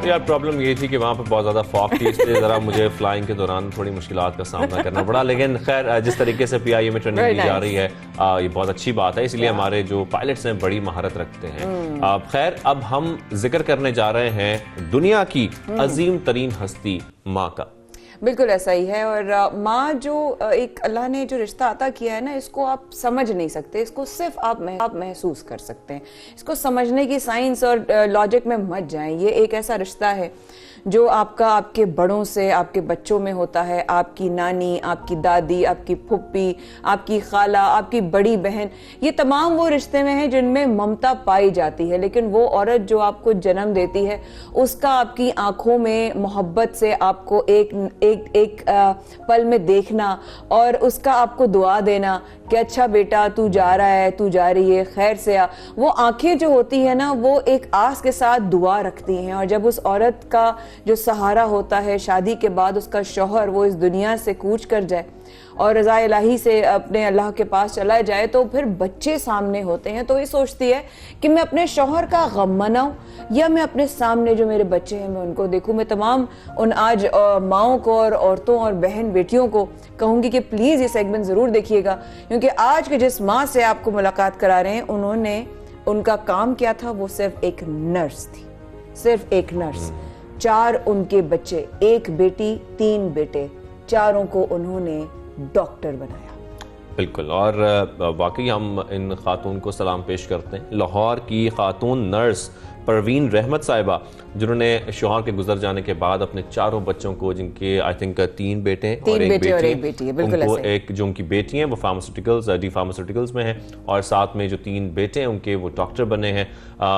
यार प्रॉब्लम ये थी कि वहाँ पे बहुत ज़्यादा फॉग थी, इसलिए ज़रा मुझे फ्लाइंग के दौरान थोड़ी मुश्किलात का सामना करना पड़ा। लेकिन खैर जिस तरीके से PIA में ट्रेनिंग दी जा रही है ये बहुत अच्छी बात है, इसलिए हमारे जो पायलट्स हैं बड़ी महारत रखते हैं। खैर अब हम जिक्र करने जा रहे हैं दुनिया की अजीम तरीन हस्ती माँ का। बिल्कुल ऐसा ही है। और माँ जो एक अल्लाह ने जो रिश्ता अता किया है ना, इसको आप समझ नहीं सकते, इसको सिर्फ आप महसूस कर सकते हैं। इसको समझने की साइंस और लॉजिक में मत जाएं। ये एक ऐसा रिश्ता है जो आपके बड़ों से आपके बच्चों में होता है। आपकी नानी, आपकी दादी, आपकी फुप्पी, आपकी खाला, आपकी बड़ी बहन, ये तमाम वो रिश्ते में हैं जिनमें ममता पाई जाती है। लेकिन वो औरत जो आपको जन्म देती है, उसका आपकी आंखों में मोहब्बत से आपको एक पल में देखना और उसका आपको दुआ देना कि अच्छा बेटा तू जा रहा है, तू जा रही है, खैर से आ। वो आंखें जो होती है ना, वो एक आस के साथ दुआ रखती हैं। और जब उस औरत का जो सहारा होता है शादी के बाद, उसका शौहर वो इस दुनिया से कूच कर जाए और रज़ा इलाही से अपने अल्लाह के पास चला जाए, तो फिर बच्चे सामने होते हैं। तो ये सोचती है कि मैं अपने शौहर का गम मनाऊं या मैं अपने सामने जो मेरे बच्चे हैं मैं उनको देखूं। मैं तमाम उन आज माओं को और औरतों और बहन बेटियों को कहूंगी कि प्लीज ये सेगमेंट जरूर देखिएगा, क्योंकि आज के जिस माँ से आपको मुलाकात करा रहे हैं, उनका काम क्या था? वो सिर्फ एक नर्स थी, सिर्फ एक नर्स। 4 उनके बच्चे, 1 बेटी 3 बेटे, चारों को उन्होंने डॉक्टर बनाया। बिल्कुल। और वाकई हम इन खातून को सलाम पेश करते हैं। लाहौर की खातून नर्स परवीन रहमत साहिबा, जिन्होंने शौहर के गुजर जाने के बाद अपने 4 बच्चों को, जिनके आई थिंक 3 बेटे हैं और एक बेटी है, उनको एक जो उनकी बेटी हैं वो फार्मास्यूटिकल्स में हैं, और साथ में जो 3 बेटे हैं उनके वो डॉक्टर बने हैं।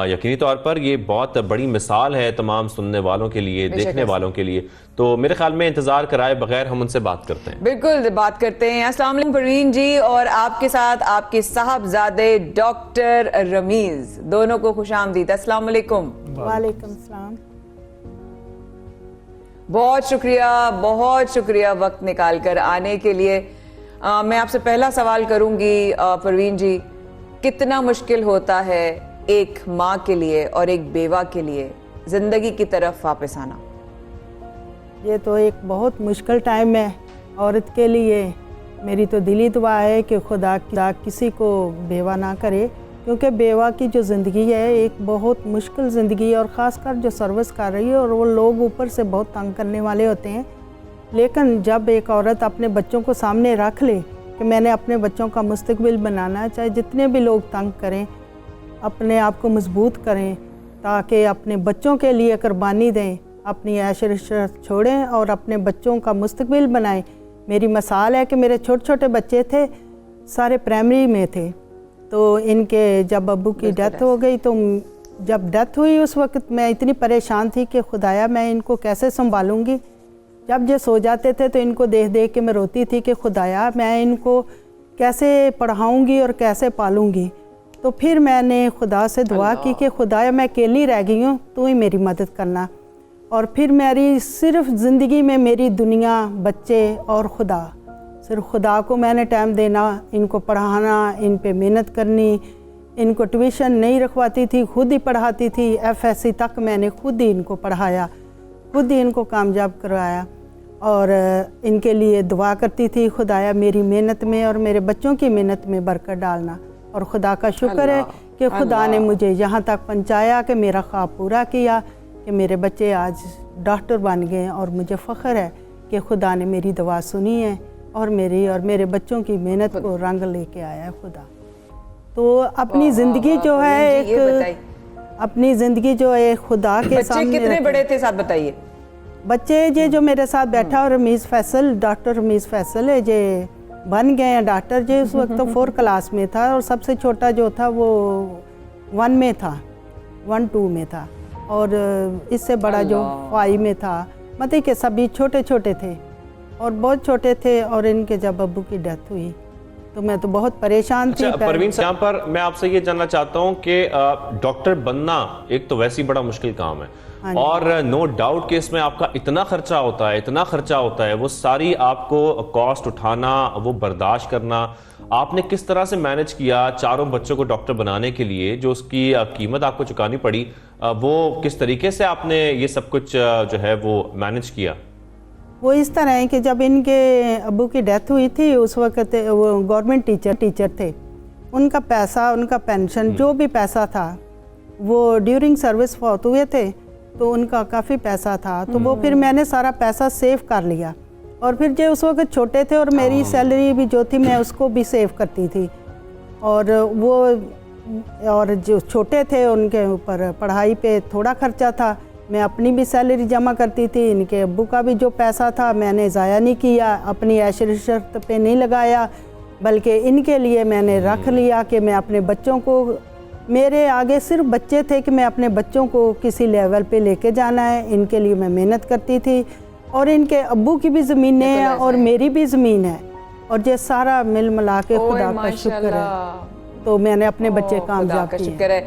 यकीनी तौर पर ये बहुत बड़ी मिसाल है तमाम सुनने वालों के लिए, देखने वालों के लिए। तो मेरे ख्याल में इंतजार कराए बगैर हम उनसे बात करते हैं। बिल्कुल बात करते हैं। अस्सलाम वालेकुम परवीन जी, और आपके साथ आपके साहबजादे डॉक्टर रमीज, दोनों को खुशामदीद। अस्सलाम वालेकुम। वालेकुम सलाम। बहुत शुक्रिया वक्त निकाल कर आने के लिए। मैं आपसे पहला सवाल करूंगी परवीन जी, कितना मुश्किल होता है एक माँ के लिए और एक बेवा के लिए जिंदगी की तरफ वापस आना? ये तो एक बहुत मुश्किल टाइम है औरत के लिए। मेरी तो दिली दुआ है कि खुदा किसी को बेवा ना करे, क्योंकि बेवा की जो ज़िंदगी है एक बहुत मुश्किल ज़िंदगी है, और ख़ासकर जो सर्विस कर रही है, और वो लोग ऊपर से बहुत तंग करने वाले होते हैं। लेकिन जब एक औरत अपने बच्चों को सामने रख ले कि मैंने अपने बच्चों का मुस्तकबिल बनाना है, चाहे जितने भी लोग तंग करें, अपने आप को मजबूत करें ताकि अपने बच्चों के लिए कुर्बानी दें, अपनी ऐश इशरत छोड़ें और अपने बच्चों का मुस्तकबिल बनाएं। मेरी मिसाल है कि मेरे छोटे छोटे बच्चे थे, सारे प्राइमरी में थे, तो इनके जब अब्बू की डेथ हो गई, तो जब डेथ हुई उस वक्त मैं इतनी परेशान थी कि खुदाया मैं इनको कैसे संभालूंगी। जब ये सो जाते थे तो इनको देख देख के मैं रोती थी कि खुदाया मैं इनको कैसे पढ़ाऊंगी और कैसे पालूंगी। तो फिर मैंने खुदा से दुआ की कि खुदाया मैं अकेली रह गई हूँ, तू ही मेरी मदद करना। और फिर मेरी सिर्फ ज़िंदगी में मेरी दुनिया, बच्चे और खुदा, सिर्फ खुदा को मैंने टाइम देना, इनको पढ़ाना, इन पे मेहनत करनी। इनको ट्यूशन नहीं रखवाती थी, खुद ही पढ़ाती थी। FSC तक मैंने खुद ही इनको पढ़ाया, खुद ही इनको कामयाब करवाया, और इनके लिए दुआ करती थी खुदाया मेरी मेहनत में और मेरे बच्चों की मेहनत में बरकत डालना। और खुदा का शुक्र है कि खुदा ने मुझे यहाँ तक पहुँचाया कि मेरा ख्वाब पूरा किया कि मेरे बच्चे आज डॉक्टर बन गए, और मुझे फ़ख्र है कि खुदा ने मेरी दुआ सुनी है और मेरी और मेरे बच्चों की मेहनत को रंग लेके आया है खुदा। तो अपनी ज़िंदगी जो है एक, अपनी ज़िंदगी जो है खुदा के सामने। कितने बड़े थे साथ बताइए? बच्चे जे जो मेरे साथ बैठा और रमीज़ फैसल, डॉक्टर रमीज़ फैसल है जे बन गए हैं डॉक्टर जे। उस वक्त तो 4 क्लास में था और सबसे छोटा जो था वो 1 में था, 1-2 में था, और इससे बड़ा जो 5 में था। मतलब कि सभी छोटे छोटे थे और बहुत छोटे थे। और इनके जब अब्बू की डेथ हुई तो मैं तो बहुत परेशान थी। परवीन, यहाँ पर मैं आपसे ये जानना चाहता हूँ कि डॉक्टर बनना एक तो वैसे ही बड़ा मुश्किल काम है और नो डाउट कि इसमें आपका इतना खर्चा होता है, वो सारी आपको कॉस्ट उठाना, वो बर्दाश्त करना, आपने किस तरह से मैनेज किया 4 बच्चों को डॉक्टर बनाने के लिए, जो उसकी कीमत आपको चुकानी पड़ी, वो किस तरीके से आपने ये सब कुछ जो है वो मैनेज किया? वो इस तरह है कि जब इनके अब्बू की डेथ हुई थी उस वक्त वो गवर्नमेंट टीचर थे। उनका पैसा, उनका पेंशन, जो भी पैसा था वो ड्यूरिंग सर्विस फौत हुए थे तो उनका काफ़ी पैसा था। तो वो फिर मैंने सारा पैसा सेव कर लिया और फिर जो उस वक्त छोटे थे और मेरी सैलरी भी जो थी मैं उसको भी सेव करती थी। और जो छोटे थे उनके ऊपर पढ़ाई पे थोड़ा खर्चा था, मैं अपनी भी सैलरी जमा करती थी। इनके अब्बू का भी जो पैसा था मैंने ज़ाया नहीं किया, अपनी ऐश-ओ-इशरत पे नहीं लगाया, बल्कि इनके लिए मैंने रख लिया कि मैं अपने बच्चों को, मेरे आगे सिर्फ बच्चे थे कि मैं अपने बच्चों को किसी लेवल पे लेके जाना है। इनके लिए मैं मेहनत करती थी और इनके अब्बू की भी ज़मीनें हैं और मेरी भी ज़मीन है और ये सारा मिल मिला के खुदा का शुक्र है तो मैंने अपने बच्चे कामयाब किए।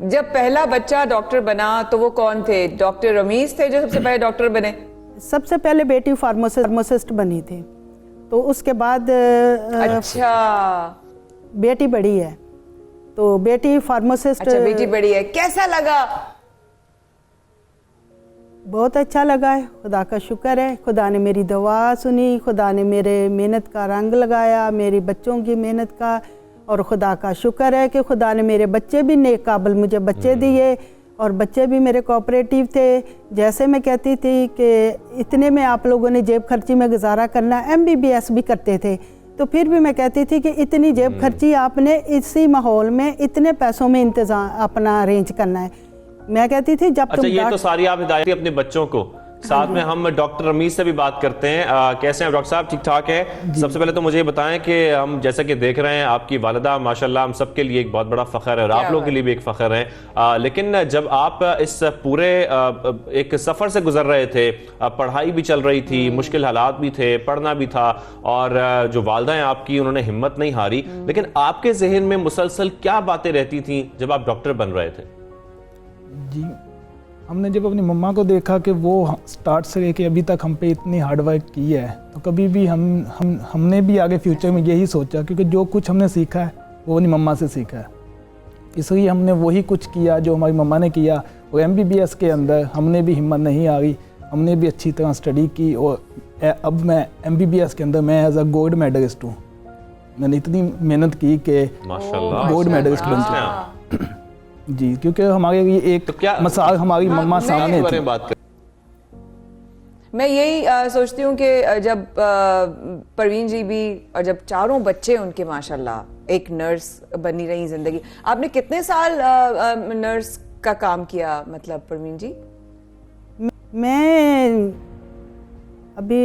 जब पहला बच्चा डॉक्टर बना तो वो कौन थे? डॉक्टर रमीज़ थे जो सबसे पहले डॉक्टर बने? सबसे पहले बेटी फार्मासिस्ट बनी थी, तो उसके बाद अच्छा बेटी बड़ी है तो बेटी फार्मासिस्ट। अच्छा, बेटी बड़ी है, कैसा लगा? बहुत अच्छा लगा है, खुदा का शुक्र है। खुदा ने मेरी दुआ सुनी, खुदा ने मेरे मेहनत का रंग लगाया, मेरे बच्चों की मेहनत का, और खुदा का शुक्र है कि खुदा ने मेरे बच्चे भी नेक काबिल मुझे बच्चे दिए और बच्चे भी मेरे कोऑपरेटिव थे। जैसे मैं कहती थी कि इतने में आप लोगों ने जेब खर्ची में गुजारा करना, MBBS भी करते थे, तो फिर भी मैं कहती थी कि इतनी जेब खर्ची आपने इसी माहौल में इतने पैसों में इंतजाम अपना अरेंज करना है। मैं कहती थी जब अच्छा, ये तो सारी आप हिदायत अपने बच्चों को। साथ में हम डॉक्टर रमीज़ से भी बात करते हैं। कैसे हैं डॉक्टर साहब? ठीक ठाक है? सबसे पहले तो मुझे ये बताएं कि हम जैसा कि देख रहे हैं आपकी वालिदा माशाल्लाह हम सबके लिए एक बहुत बड़ा फ़ख्र है और आप लोगों के लिए भी एक फ़ख्र है, लेकिन जब आप इस पूरे एक सफ़र से गुजर रहे थे, पढ़ाई भी चल रही थी, मुश्किल हालात भी थे, पढ़ना भी था और जो वालिदा हैं आपकी उन्होंने हिम्मत नहीं हारी, लेकिन आपके जहन में मुसलसल क्या बातें रहती थी जब आप डॉक्टर बन रहे थे? जी, हमने जब अपनी मम्मा को देखा कि वो स्टार्ट से लेके अभी तक हम पे इतनी हार्ड वर्क की है, तो कभी भी हमने भी आगे फ्यूचर में यही सोचा, क्योंकि जो कुछ हमने सीखा है वो अपनी मम्मा से सीखा है, इसलिए हमने वही कुछ किया जो हमारी मम्मा ने किया। और MBBS के अंदर हमने भी हिम्मत नहीं हारी, हमने भी अच्छी तरह स्टडी की और अब मैं MBBS के अंदर मैं एज अ गोल्ड मेडलिस्ट हूँ। मैंने इतनी मेहनत की कि गोल्ड मेडलिस्ट बन चुका जी, क्योंकि हमारे लिए एक तो क्या मिसाल हमारी मम्मा सामने थी। मैं यही सोचती हूँ कि जब परवीन जी भी और जब 4 बच्चे उनके माशाल्लाह एक नर्स बनी रही जिंदगी। आपने कितने साल नर्स का काम किया, मतलब परवीन जी? मैं अभी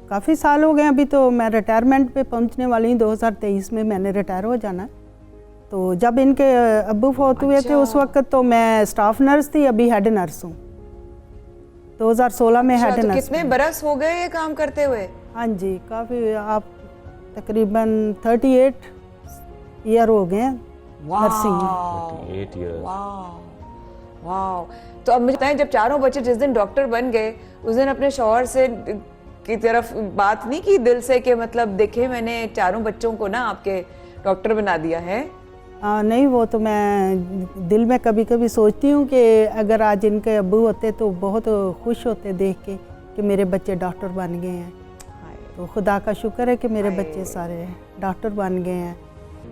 काफ़ी साल हो गए, अभी तो मैं रिटायरमेंट पे पहुंचने वाली हूँ। 2023 में मैंने रिटायर हो जाना है। तो जब इनके अब्बू फौत हुए थे उस वक्त तो मैं स्टाफ नर्स थी, अभी हेड नर्स हूँ। 2016 में हेड नर्स। कितने बरस हो गए ये काम करते हुए? हाँ जी, काफ़ी, आप तकरीबन 38 ईयर हो गए नर्सिंग में। 38 ईयर। वाह। तो अब मुझे बताएं, जब 4 बच्चे जिस दिन डॉक्टर बन गए उस दिन अपने शौहर से की तरफ बात नहीं की दिल से कि मतलब देखे मैंने 4 बच्चों को ना आपके डॉक्टर बना दिया है? नहीं, वो तो मैं दिल में कभी कभी सोचती हूँ कि अगर आज इनके अब्बू होते तो बहुत खुश होते देख के कि मेरे बच्चे डॉक्टर बन गए हैं। तो खुदा का शुक्र है कि मेरे बच्चे सारे डॉक्टर बन गए हैं।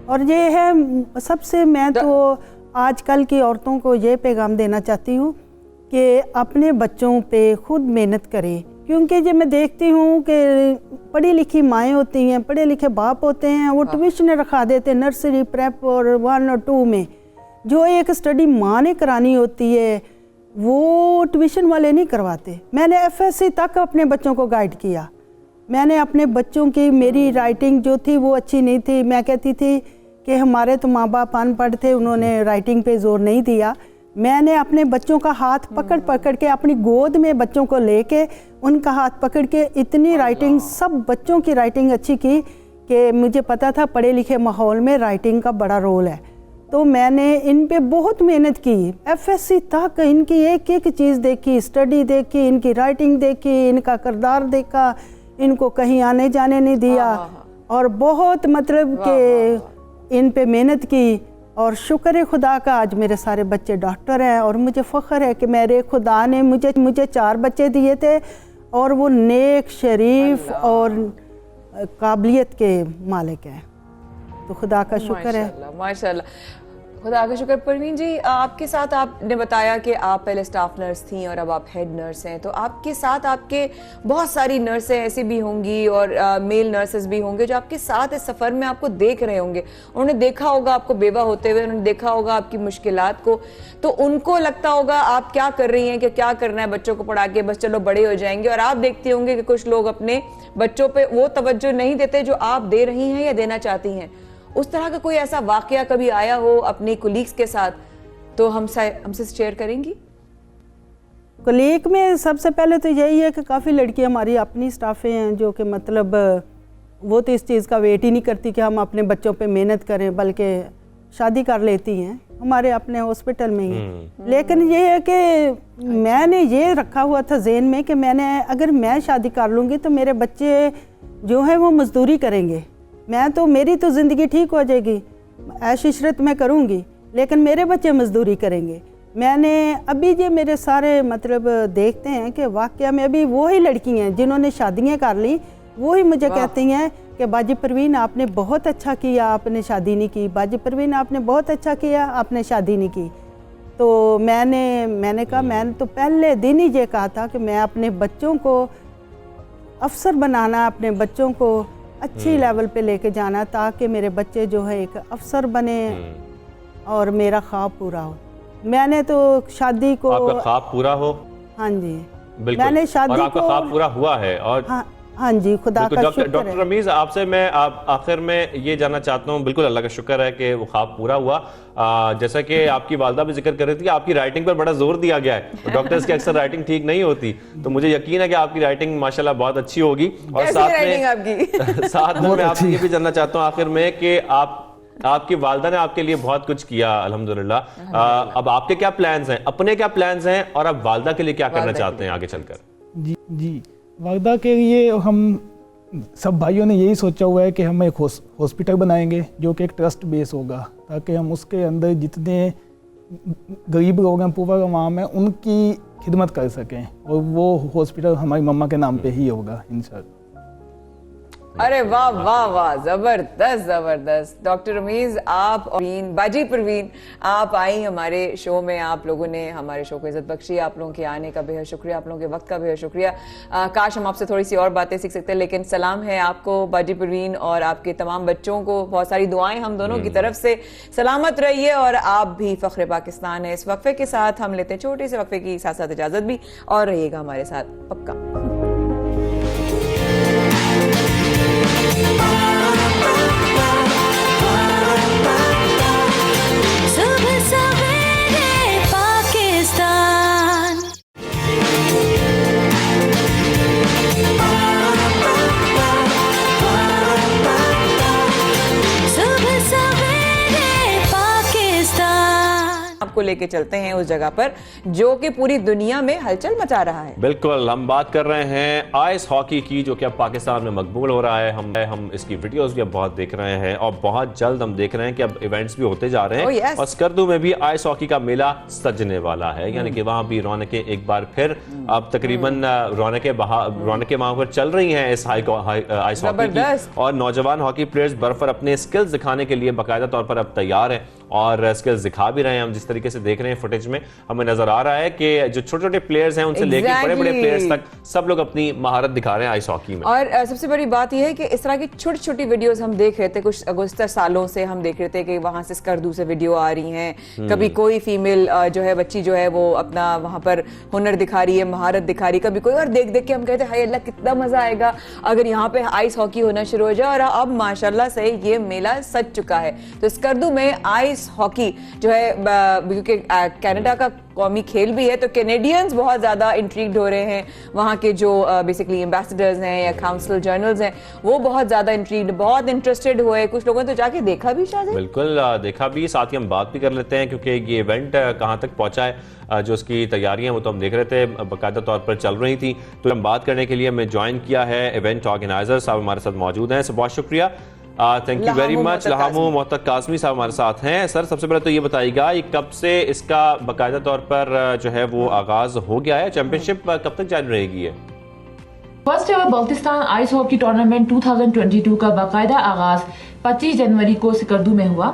और ये है सबसे, मैं तो आजकल की औरतों को ये पैगाम देना चाहती हूँ कि अपने बच्चों पे खुद मेहनत करें, क्योंकि जब मैं देखती हूँ कि पढ़ी लिखी माएँ होती हैं, पढ़े लिखे बाप होते हैं, वो ट्यूशन रखा देते हैं नर्सरी, प्रेप और 1 और 2 में, जो एक स्टडी माँ ने करानी होती है वो ट्यूशन वाले नहीं करवाते। मैंने एफएससी तक अपने बच्चों को गाइड किया। मैंने अपने बच्चों की, मेरी राइटिंग जो थी वो अच्छी नहीं थी। मैं कहती थी कि हमारे तो माँ बाप अनपढ़ थे, उन्होंने राइटिंग पे जोर नहीं दिया। मैंने अपने बच्चों का हाथ पकड़ पकड़ के, अपनी गोद में बच्चों को लेके उनका हाथ पकड़ के इतनी राइटिंग, सब बच्चों की राइटिंग अच्छी की कि मुझे पता था पढ़े लिखे माहौल में राइटिंग का बड़ा रोल है। तो मैंने इन पे बहुत मेहनत की। एफएससी तक इनकी एक एक चीज़ देखी, स्टडी देखी, इनकी राइटिंग देखी, इनका किरदार देखा, इनको कहीं आने जाने नहीं दिया और बहुत मतलब कि इन पे मेहनत की। और शुक्र है खुदा का, आज मेरे सारे बच्चे डॉक्टर हैं और मुझे फ़ख्र है कि मेरे खुदा ने मुझे 4 बच्चे दिए थे और वो नेक, शरीफ और काबिलियत के मालिक हैं। तो खुदा का शुक्र है। माशाल्लाह, खुदा का शुक्र। परवीन जी, आपके साथ आपने बताया कि आप पहले स्टाफ नर्स थी और अब आप हेड नर्स हैं, तो आपके साथ आपके बहुत सारी नर्सें ऐसी भी होंगी और मेल नर्सेस भी होंगे जो आपके साथ इस सफ़र में आपको देख रहे होंगे। उन्होंने देखा होगा आपको बेवा होते हुए, उन्होंने देखा होगा आपकी मुश्किलात को, तो उनको लगता होगा आप क्या कर रही हैं कि क्या करना है बच्चों को पढ़ा के, बस चलो बड़े हो जाएंगे। और आप देखती होंगे कि कुछ लोग अपने बच्चों पर वो तवज्जो नहीं देते जो आप दे रही हैं या देना चाहती हैं। उस तरह का कोई ऐसा वाकया कभी आया हो अपने कुलीग्स के साथ, तो हमसे शेयर करेंगी? कुलीग में सबसे पहले तो यही है कि काफ़ी लड़कियां हमारी अपनी स्टाफे हैं जो कि मतलब वो तो इस चीज़ का वेट ही नहीं करती कि हम अपने बच्चों पे मेहनत करें, बल्कि शादी कर लेती हैं हमारे अपने हॉस्पिटल में ही। लेकिन ये है कि मैंने ये रखा हुआ था ज़हन में कि अगर मैं शादी कर लूँगी तो मेरे बच्चे जो है वो मजदूरी करेंगे। मेरी तो ज़िंदगी ठीक हो जाएगी, ऐश इशरत मैं करूँगी, लेकिन मेरे बच्चे मजदूरी करेंगे। मैंने अभी ये मेरे सारे मतलब देखते हैं कि वाकया में अभी वही लड़की हैं जिन्होंने शादियाँ कर ली, वही मुझे कहती हैं कि बाजी परवीन आपने बहुत अच्छा किया, आपने शादी नहीं की। बाजी परवीन आपने बहुत अच्छा किया, आपने शादी नहीं की। तो मैंने कहा, मैंने तो पहले दिन ही ये कहा था कि मैं अपने बच्चों को अफसर बनाना, अपने बच्चों को अच्छी लेवल पे लेके जाना ताकि मेरे बच्चे जो है एक अफसर बने और मेरा ख्वाब पूरा हो। मैंने तो शादी को, आपका ख्वाब पूरा हो? हाँ जी, बिल्कुल। मैंने शादी और आपका ख्वाब पूरा हुआ है। और हाँ जी, खुदा का शुक्र है। डॉक्टर रमीज, आपसे मैं आखिर में ये जानना चाहता हूँ, बिल्कुल अल्लाह का शुक्र है कि वो ख्वाब पूरा हुआ। जैसा कि आपकी वालदा भी जिक्र कर रही थी, आपकी राइटिंग पर बड़ा जोर दिया गया है। डॉक्टर्स की अक्सर राइटिंग ठीक नहीं होती, तो मुझे यकीन है कि आपकी राइटिंग माशाल्लाह बहुत अच्छी होगी। और साथ में मैं आपसे ये भी जानना चाहता हूँ आखिर में कि आपकी वालदा ने आपके लिए बहुत कुछ किया अल्हम्दुलिल्लाह। अब आपके क्या प्लान्स हैं, अपने क्या प्लान्स हैं, और आप वालदा के लिए क्या करना चाहते हैं आगे चलकर? जी, वालदा के लिए हम सब भाइयों ने यही सोचा हुआ है कि हम एक हॉस्पिटल बनाएंगे जो कि एक ट्रस्ट बेस होगा, ताकि हम उसके अंदर जितने गरीब लोग हैं, पुअर अवाम है, उनकी खिदमत कर सकें, और वो हॉस्पिटल हमारी मम्मा के नाम पे ही होगा इंशाल्लाह। अरे वाह वाह वाह, जबरदस्त जबरदस्त। डॉक्टर रमीज, आप और बाजी परवीन, आप आई हमारे शो में, आप लोगों ने हमारे शो को इज्जत बख्शी। आप लोगों के आने का बेहद शुक्रिया, आप लोगों के वक्त का बेहद शुक्रिया। काश हम आपसे थोड़ी सी और बातें सीख सकते हैं, लेकिन सलाम है आपको बाजी परवीन और आपके तमाम बच्चों को, बहुत सारी दुआएं हम दोनों की तरफ से। सलामत रहिए और आप भी फख्र पाकिस्तान है। इस वक्फे के साथ हम लेते हैं छोटे से वक्फे की साथ साथ इजाजत भी, और रहिएगा हमारे साथ पक्का। आपको लेके चलते हैं उस जगह पर जो कि पूरी दुनिया में हलचल मचा रहा है। बिल्कुल, हम बात कर रहे हैं आइस हॉकी की, जो कि अब पाकिस्तान में मकबूल हो रहा है। हम इसकी वीडियोस भी अब बहुत देख रहे हैं और बहुत जल्द हम देख रहे हैं कि अब इवेंट्स भी होते जा रहे हैं। और स्कर्दू में भी आइस हॉकी का मेला सजने वाला है, यानी कि वहां भी रौनकें एक बार फिर अब तकरीबन रौनकें वहां पर चल रही हैं इस आइस हॉकी की। और नौजवान हॉकी प्लेयर्स बर्फ पर अपने स्किल्स दिखाने के लिए बाकायदा तौर पर अब तैयार हैं और स्किल्स दिखा भी रहे हैं। हम जिस तरीके से से देख रहे हैं फुटेज में, हमें नजर आ रहा है कि जो छोटे छोटे प्लेयर्स हैं उनसे लेकर बड़े बड़े प्लेयर्स तक सब लोग अपनी महारत दिखा रहे हैं आइस हॉकी में। और सबसे बड़ी बात यह है कि इस तरह की छोटी छोटी वीडियोस हम देख रहे थे, कुछ गुज़श्ता सालों से हम देख रहे थे कि वहां से स्कर्दू से वीडियो आ रही हैं, कभी कोई फीमेल जो है बच्ची जो है वो अपना वहां पर हुनर दिखा रही है, महारत दिखा रही है, कभी कोई, और देख देख के हम कहते हैं हाय अल्लाह कितना मजा आएगा अगर यहाँ पे आइस हॉकी होना शुरू हो जाए। और अब माशाल्लाह से ये मेला सज चुका है। तो स्कर्दू में आइस हॉकी जो है, क्योंकि कनाडा का कौमी खेल भी है, तो कैनेडियंस बहुत ज्यादा इंट्रीग्ड हो रहे हैं, वहाँ के जो बेसिकली एम्बेसडर्स हैं या काउंसिल जर्नल्स हैं वो बहुत ज्यादा इंट्रीग्ड, बहुत इंटरेस्टेड हुए, कुछ लोगों ने तो जाके देखा भी शायद। बिल्कुल देखा भी, साथ ही हम बात भी कर लेते हैं क्योंकि ये इवेंट कहाँ तक पहुंचा है, जो उसकी तैयारियां वो तो हम देख रहे थे बाकायदा तौर पर चल रही थी। तो हम बात करने के लिए हमें ज्वाइन किया है इवेंट ऑर्गेनाइजर साहब हमारे साथ मौजूद हैं, बहुत शुक्रिया, थैंक यू वेरी मच। लहामू मोहतक काज़मी साहब हमारे साथ हैं। सर सबसे पहले तो ये बताइएगा ये कब से इसका बाकायदा तौर पर जो है वो आगाज हो गया है, चैंपियनशिप कब तक जारी रहेगी? First ever Baltistan ice hockey tournament 2022 का बाकायदा आगाज 25 जनवरी को स्कर्दू में हुआ।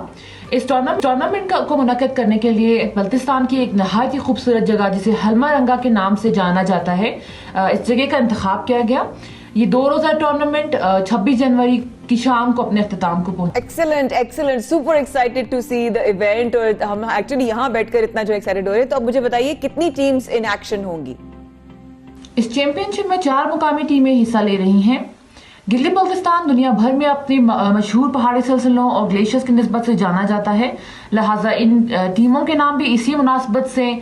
इस टूर्नामेंट को मुनक्किद करने के लिए बल्तिस्तान की एक नहायत ही खूबसूरत जगह जिसे हलमारंगा के नाम से जाना जाता है, इस जगह का इंतखाब किया गया। ये 2 रोजा टूर्नामेंट 26 जनवरी की शाम को अपने अख्ताम को पहुंचा। Excellent excellent, super excited to see the event. और हम एक्चुअली यहाँ बैठकर इतना जो एक्साइटेड हो रहे हैं, तो अब मुझे बताइए कितनी टीम्स इन एक्शन होंगी? इस चैंपियनशिप में 4 मुकामी टीमें हिस्सा ले रही हैं। गिलगित बल्तिस्तान दुनिया भर में अपनी मशहूर पहाड़ी सिलसिलों और ग्लेशियर्स की निस्बत से जाना जाता है, लिहाजा इन टीमों के नाम भी इसी मुनासबत से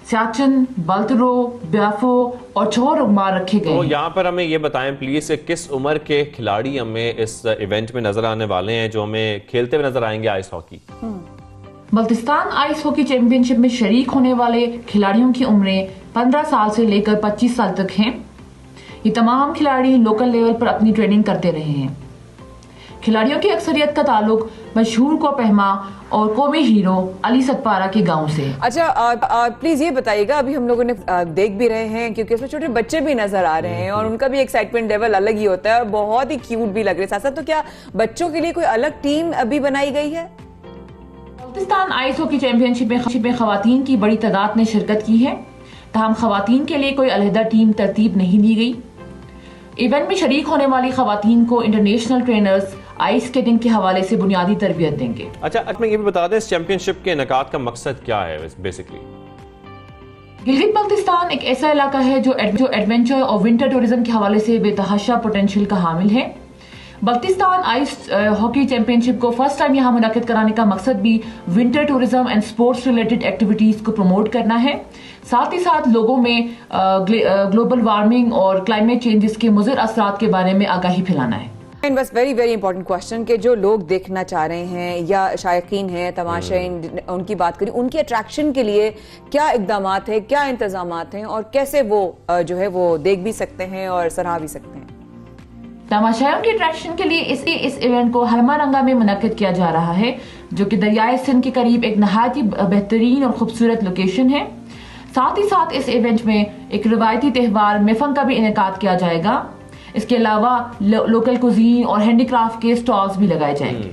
सियाचिन, बल्तरो, ब्याफो और चोरुगमार रखे गए। तो यहाँ पर हमें ये बताएं प्लीज किस उम्र के खिलाड़ी हमें इस इवेंट में नजर आने वाले हैं जो हमें खेलते हुए नजर आएंगे ice hockey? Baltistan ice hockey championship में शरीक होने वाले खिलाड़ियों की उम्रें 15 साल से लेकर 25 साल तक हैं। ये तमाम खिलाड़ी लोकल लेवल पर अपनी ट्रेनिंग करते रहे हैं। खिलाड़ियों की अक्सरियत का ताल्लुक मशहूर कोपहमा और कौमी हीरो अली सतपारा के गांव से। अच्छा प्लीज ये बताइएगा, अभी हम लोगों ने देख भी रहे हैं क्योंकि उसमें छोटे बच्चे भी नजर आ रहे हैं और उनका भी एक्साइटमेंट लेवल अलग ही होता है, बहुत ही क्यूट भी लग रहे हैं। साथ साथ तो क्या बच्चों के लिए कोई अलग टीम अभी बनाई गई है? बल्तिस्तान आइस हॉकी चैंपियनशिप में खवातीन की बड़ी तादाद ने शिरकत की है, तहम खवातीन के लिए कोई अलहदा टीम तरतीब नहीं दी गई। इवेंट में शरीक होने वाली खवातीन को इंटरनेशनल ट्रेनर्स आइस स्केटिंग के हवाले से बुनियादी तरबियत देंगे। अच्छा ये भी बता दें इस चैंपियनशिप के इनेकाद का मकसद क्या है बेसिकली? गिलगित बल्तिस्तान एक ऐसा इलाका है जो एडवेंचर और विंटर टूरिज्म के हवाले से बेतहाशा पोटेंशियल का हामिल है। बल्तिस्तान आइस हॉकी चैंपियनशिप को फर्स्ट टाइम यहाँ मुनक्किद कराने का मकसद भी winter tourism and sports related activities को प्रमोट करना है, साथ ही साथ लोगों में ग्लोबल वार्मिंग और क्लाइमेट चेंजेस के मुज़िर असरात के बारे में आगाही फैलाना है। बस वेरी वेरी इंपॉर्टेंट क्वेश्चन कि जो लोग देखना चाह रहे हैं या शायकीन हैं, तमाशाईन, उनकी बात करें, उनकी अट्रैक्शन के लिए क्या इकदामात है, क्या इंतजामात हैं और कैसे वो जो है वो देख भी सकते हैं और सराह भी सकते हैं? तमाशाइयों की अट्रैक्शन के लिए इस इवेंट को हलमारंगा में मुनक्किद किया जा रहा है, जो कि दरियाए सिंध के करीब एक नहायत ही बेहतरीन और खूबसूरत लोकेशन है। साथ ही साथ इस इवेंट में एक रिवायती त्यौहार मेफंग का भी इनेकाद किया जाएगा। इसके अलावा लोकल कुजीन और हैंडीक्राफ्ट के स्टॉल्स भी लगाए जाएंगे।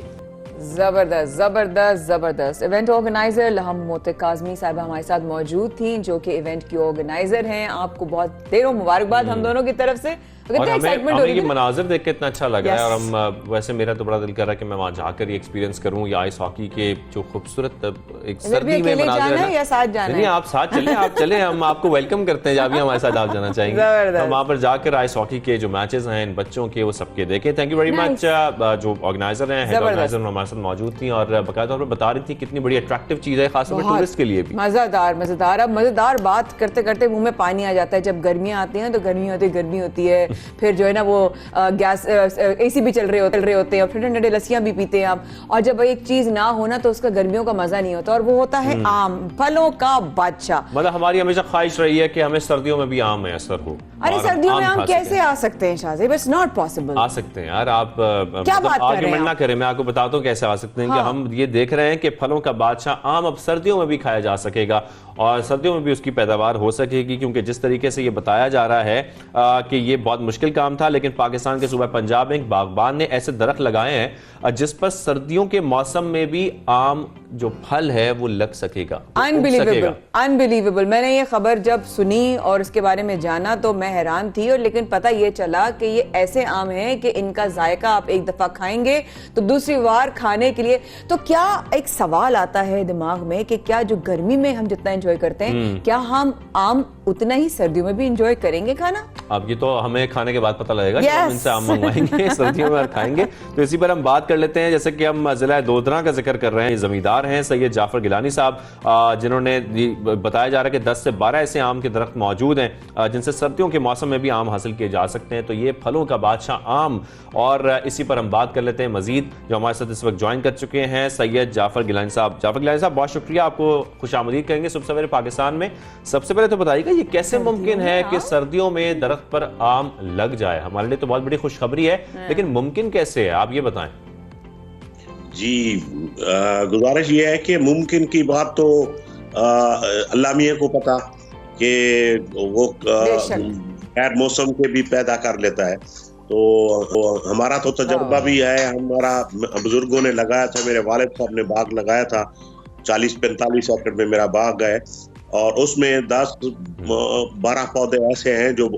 जबरदस्त जबरदस्त जबरदस्त। इवेंट ऑर्गेनाइजर लहामू मोहतक काज़मी साहिबा हमारे साथ मौजूद थी, जो कि इवेंट की ऑर्गेनाइजर हैं। आपको बहुत ढेरों मुबारकबाद हम दोनों की तरफ से। और हमें ये मनाजिर देख के इतना अच्छा लगा है और हम वैसे मेरा तो बड़ा दिल कर रहा है कि मैं वहाँ जाकर ये एक्सपीरियंस करूँ या आइस हॉकी के जो खूबसूरत एक सर्दी में मनाजिर है। या साथ जाना नहीं, आप साथ चलें, आप चलें, हम आपको वेलकम करते हैं। जब भी हमारे साथ आप जाना चाहेंगे हम वहाँ पर जाकर आइस हॉकी के जो मैचेस हैं इन बच्चों के वो सबके देखें। Thank you very much. जो ऑर्गेनाइजर हैं, हेड ऑर्गेनाइजर हमारे साथ मौजूद थी और बाकायदा तौर पर बता रही थी कितनी बड़ी अट्रैक्टिव चीज है, खासतौर पर टूरिस्ट के लिए भी। मजेदार मजेदार। अब मजेदार बात करते करते मुंह में पानी आ जाता है। जब गर्मियां आती हैं तो गर्मी होती है, फिर जो है ना वो गैस एसी भी चल रहे होते हैं और ठंडे ठंडे लस्सियां भी पीते हैं आप। और जब एक चीज ना होना तो उसका गर्मियों का मजा नहीं होता, और वो होता है आम, फलों का बादशाह। मतलब हमारी हमेशा ख्वाहिश रही है कि हमें सर्दियों में भी आम में असर हो। अरे सर्दियों में आम कैसे आ सकते हैं शाहज़ेब? It's not possible. आ सकते हैं यार, आप आर्गुमेंट ना करें, मैं आपको बताता हूँ कैसे आ सकते हैं। कि हम ये देख रहे हैं कि फलों का बादशाह आम अब सर्दियों में भी खाया जा सकेगा और सर्दियों में भी उसकी पैदावार हो सकेगी, क्योंकि जिस तरीके से ये बताया जा रहा है कि ये बहुत मुश्किल काम था, लेकिन पाकिस्तान के सूबा पंजाब में एक बागबान ने ऐसे दरख्त लगाए हैं जिस पर सर्दियों के मौसम में भी आम जो फल है वो लग सकेगा। Unbelievable, unbelievable. मैंने ये खबर जब सुनी और इसके बारे में जाना तो मैं हैरान थी, और लेकिन पता ये चला कि ये ऐसे आम हैं कि इनका जायका आप एक दफा खाएंगे तो दूसरी बार खाने के लिए। तो क्या एक सवाल आता है दिमाग में कि क्या जो गर्मी में हम जितना एंजॉय करते हैं, क्या हम आम उतना ही सर्दियों में भी एंजॉय करेंगे खाना? अब ये तो हमें खाने के बाद पता लगेगा कि हम इनसे आम मंगवाएंगे सर्दियों में और खाएंगे। तो इसी पर हम बात कर लेते हैं। जैसे कि हम जिला दोदरा का जिक्र कर रहे हैं, जमींदार हैं सैयद जाफर गिलानी साहब, जिन्होंने बताया जा रहा है कि 10 से 12 ऐसे आम के दरख्त मौजूद हैं जिनसे सर्दियों के मौसम में भी आम हासिल किए जा सकते हैं। तो ये फलों का बादशाह आम, और इसी पर हम बात कर लेते हैं मजीद। जो हमारे साथ इस वक्त ज्वाइन कर चुके हैं सैयद जाफर गिलानी साहब। जाफर गिलानी साहब, बहुत शुक्रिया, आपको खुशामदीद करेंगे सुबह सवेरे पाकिस्तान में। सबसे पहले तो बताइएगा ये कैसे मुमकिन है कि सर्दियों में दरख्त पर आम लग जाए? हमारे लिए तो बहुत बड़ी खुशखबरी है, लेकिन मुमकिन कैसे है, आप ये बताएं। जी, गुजारिश ये है कि मुमकिन की बात तो अल्लाह मियां को पता कि वो गैर मौसम के भी पैदा कर लेता है। तो हमारा तो तजर्बा भी है, हमारा बुजुर्गों ने लगाया था, मेरे वालिद साहब ने बाग लगाया था, 40-45 एकड़ में मेरा बाग है, और उसमें 10-12 पौधे ऐसे हैं जो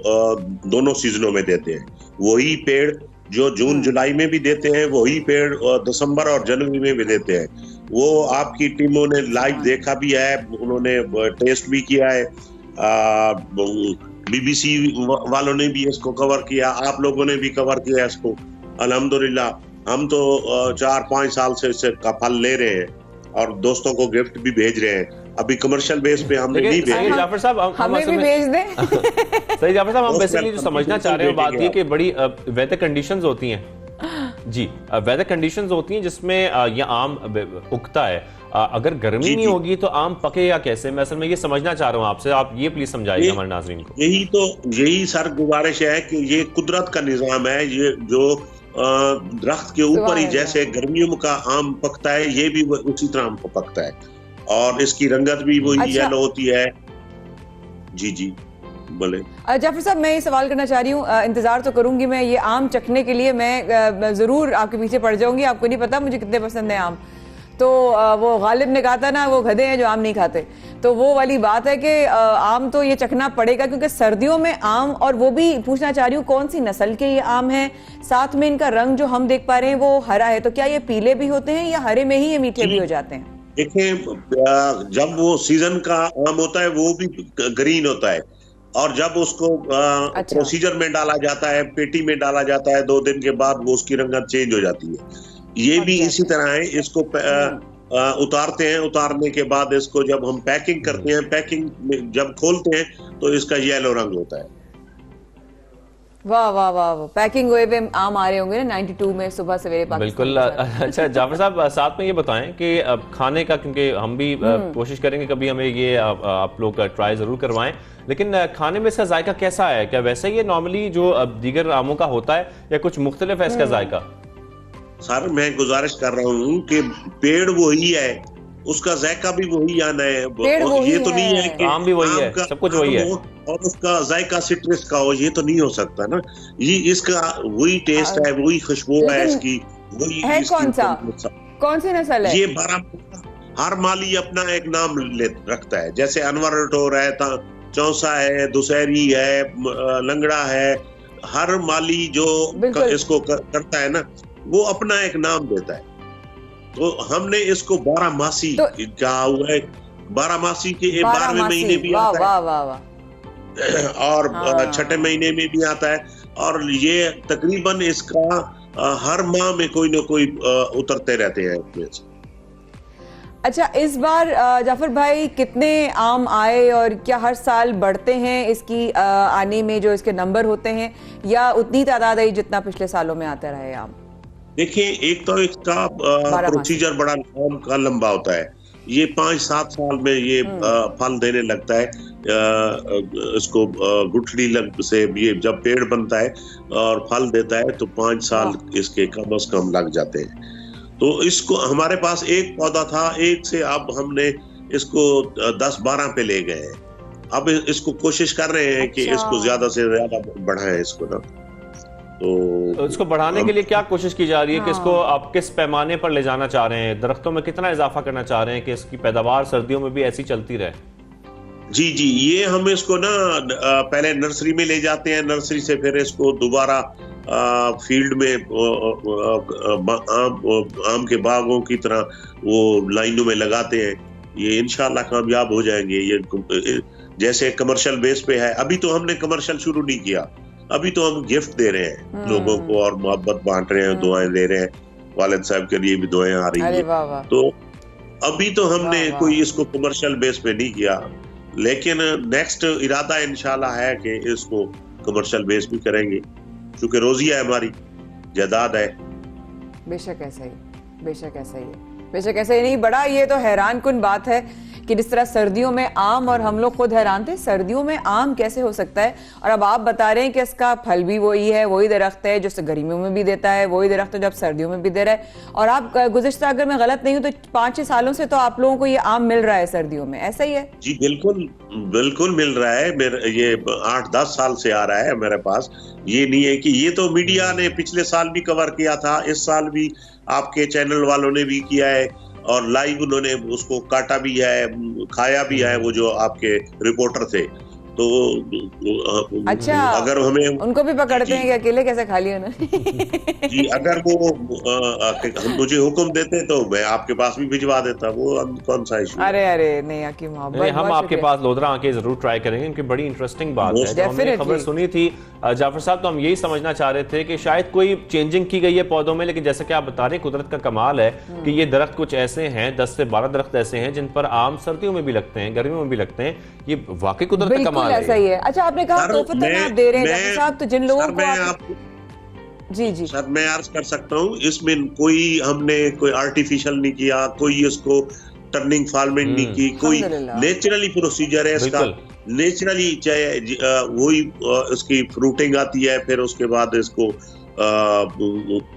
दोनों सीजनों में देते हैं। वही पेड़ जो जून जुलाई में भी देते हैं, वही पेड़ दिसंबर और जनवरी में भी देते हैं। वो आपकी टीमों ने लाइव देखा भी है, उन्होंने टेस्ट भी किया है, BBC वालों ने भी इसको कवर किया, आप लोगों ने भी कवर किया इसको। अल्हम्दुलिल्लाह हम तो 4-5 साल से इससे का फल ले रहे हैं और दोस्तों को गिफ्ट भी भेज रहे हैं। अभी कमर्शियल बेस पे हमने नहीं भेजे। जाफर साहब, हमें भी भेज दें। सही जाफर साहब, हम बेसिकली जो समझना चाह रहे हैं बात ये कि बड़ी वेदर कंडीशंस होती हैं जी, वेदर कंडीशंस होती हैं जिसमें ये आम उगता है। अगर गर्मी नहीं होगी तो आम पकेगा कैसे? मैं असल में ये समझना चाह रहा हूँ आपसे, आप ये प्लीज समझाइए हमारे नाज़रीन को। यही सर गुजारिश है कि ये कुदरत का निजाम है। ये जो दरख्त के ऊपर ही जैसे गर्मियों का आम पकता है, ये भी उसी तरह आम पकता है, और इसकी रंगत भी वही येलो होती है। जी जी बोले। जाफर साहब, मैं ये सवाल करना चाह रही हूँ, इंतजार तो करूंगी मैं ये आम चखने के लिए, मैं जरूर आपके पीछे पड़ जाऊंगी। आपको नहीं पता मुझे कितने पसंद है आम। तो वो गालिब ने कहा था ना, वो गधे हैं जो आम नहीं खाते, तो वो वाली बात है कि आम तो ये चखना पड़ेगा, क्योंकि सर्दियों में आम, और वो भी पूछना चाह रही हूँ कौन सी नस्ल के ये आम है, साथ में इनका रंग जो हम देख पा रहे हैं वो हरा है, तो क्या ये पीले भी होते हैं या हरे में ही ये मीठे भी हो जाते हैं? देखिए, जब वो सीजन का आम होता है वो भी ग्रीन होता है, और जब उसको प्रोसीजर में डाला जाता है, पेटी में डाला जाता है, 2 दिन के बाद वो उसकी रंगत चेंज हो जाती है। ये भी इसी तरह है। इसको उतारते हैं, उतारने के बाद इसको जब हम पैकिंग करते हैं, पैकिंग में जब खोलते हैं तो इसका येलो रंग होता है। वाह वाह वाह, पैकिंग हुए हुए आम आ रहे होंगे ना 92 में सुबह सवेरे पाकिस्तान। बिल्कुल। अच्छा जाफर साहब, साथ में ये बताएं कि खाने का, क्योंकि हम भी कोशिश करेंगे कभी हमें ये आप लोग ट्राई जरूर करवाएं, लेकिन खाने में इसका जायका कैसा है? क्या वैसे ही नॉर्मली जो दीगर आमों का होता है या कुछ मुख्तलिफ है इसका जायका? सर मैं गुजारिश कर रहा हूँ कि पेड़ वही है, उसका जायका भी वही आना है। ये तो नहीं है कि आम भी वही है, सब कुछ वही है, और उसका जायका सिट्रस का हो, ये तो नहीं हो सकता ना। ये इसका वही टेस्ट है, वही खुशबू है इसकी, वही है। कौन सी नस्ल है? ये हर माली अपना एक नाम रखता है, जैसे अनवर टोर है, चौसा है, दुसहरी है, लंगड़ा है। हर माली जो इसको करता है ना, वो अपना एक नाम देता है। तो हमने इसको 12 मासी कहा हुआ है। 12 मासी के 12वें महीने भी आता है और 6ठे महीने में भी आता है, और ये तकरीबन इसका हर माह में कोई ना कोई उतरते रहते हैं। अच्छा, इस बार जाफर भाई कितने आम आए और क्या हर साल बढ़ते हैं इसकी आने में जो इसके नंबर होते हैं, या उतनी तादाद आई जितना पिछले सालों में आता रहे आम? देखिए, एक तो इसका प्रोसीजर बड़ा आम का लंबा होता है। ये 5-7 साल में ये फल देने लगता है। इसको गुठली से ये जब पेड़ बनता है और फल देता है तो 5 साल इसके कम से कम लग जाते हैं। तो इसको हमारे पास एक पौधा था, एक से अब हमने इसको 10-12 पे ले गए। अब इसको कोशिश कर रहे हैं कि इसको ज्यादा से ज्यादा बढ़ाएं इसको ना। तो इसको बढ़ाने के लिए क्या कोशिश की जा रही है कि इसको आप किस पैमाने पर ले जाना चाह रहे हैं? दरख्तों में कितना इजाफा करना चाह रहे हैं कि इसकी पैदावार सर्दियों में भी ऐसी चलती रहे? जी, ये हम इसको ना पहले नर्सरी में ले जाते हैं, नर्सरी से फिर इसको दोबारा फील्ड में आम के बागों की तरह वो लाइनों में लगाते हैं। ये इंशाल्लाह कामयाब हो जाएंगे। ये जैसे कमर्शियल बेस पे है, अभी तो हमने कमर्शियल शुरू नहीं किया, अभी तो हम गिफ्ट दे रहे हैं लोगों को और मोहब्बत बांट रहे हैं, दुआएं दे रहे हैं। वालिद साहब के लिए भी दुआएं आ रही हैं। तो अभी तो हमने कोई इसको कमर्शियल बेस पे नहीं किया, लेकिन नेक्स्ट इरादा इंशाल्लाह है कि इसको कमर्शियल बेस भी करेंगे, क्योंकि रोजी है हमारी, जायदाद है। बेशक ऐसा ही, बेशक ऐसा ही, बेशक ऐसा ही नहीं। बड़ा ये तो हैरान कुन बात है कि जिस तरह सर्दियों में आम, और हम लोग खुद हैरान थे सर्दियों में आम कैसे हो सकता है, और अब आप बता रहे हैं कि इसका फल भी वही है, वही दरख्त है जो गर्मियों में भी देता है, वही दरख्त है जो अब सर्दियों में भी दे रहा है। और आप गुज़िश्ता, अगर मैं गलत नहीं हूं तो 5-6 सालों से तो आप लोगों को ये आम मिल रहा है सर्दियों में, ऐसा ही है? जी बिल्कुल बिल्कुल मिल रहा है। मेरे ये 8-10 साल से आ रहा है मेरे पास। ये नहीं है कि ये तो मीडिया ने पिछले साल भी कवर किया था, इस साल भी आपके चैनल वालों ने भी किया है, और लाइव उन्होंने उसको काटा भी है, खाया भी है, वो जो आपके रिपोर्टर थे। तो अच्छा, अगर हमें उनको भी पकड़ते हैं कि अकेले कैसे खा लिया उन्होंने? जी, अगर वो मुझे हुक्म देते तो मैं आपके पास भी भिजवा देता, वो कौन सा इशू? अरे अरे नहीं, आपकी मोहब्बत, हम आपके पास लोधरा आके जरूर ट्राई करेंगे, क्योंकि बड़ी इंटरेस्टिंग बात है। जब हमने खबर सुनी थी जाफर साहब, तो हम यही समझना चाह रहे थे कि शायद कोई चेंजिंग की गई है पौधों में, लेकिन जैसे कि आप बता रहे हैं, कुदरत का कमाल है कि ये दरख्त कुछ ऐसे हैं, 10 से 12 दरख्त ऐसे हैं जिन पर आम सर्दियों में भी लगते हैं, गर्मियों में भी लगते हैं। ये वाकई कुदरत का कमाल है। ऐसा ही है। अच्छा, आपने कहा तोहफतन आप दे रहे हैं जाफर साहब, तो जिन लोगों को जी जी सर मैं अर्ज कर सकता हूँ, इसमें कोई हमने कोई आर्टिफिशियल नहीं किया, कोई इसको टर्निंग फॉर्मेट नहीं की, कोई नेचुरली प्रोसीजर है इसका, नेचुरली चाहे वही इसकी फ्रूटिंग आती है, फिर उसके बाद इसको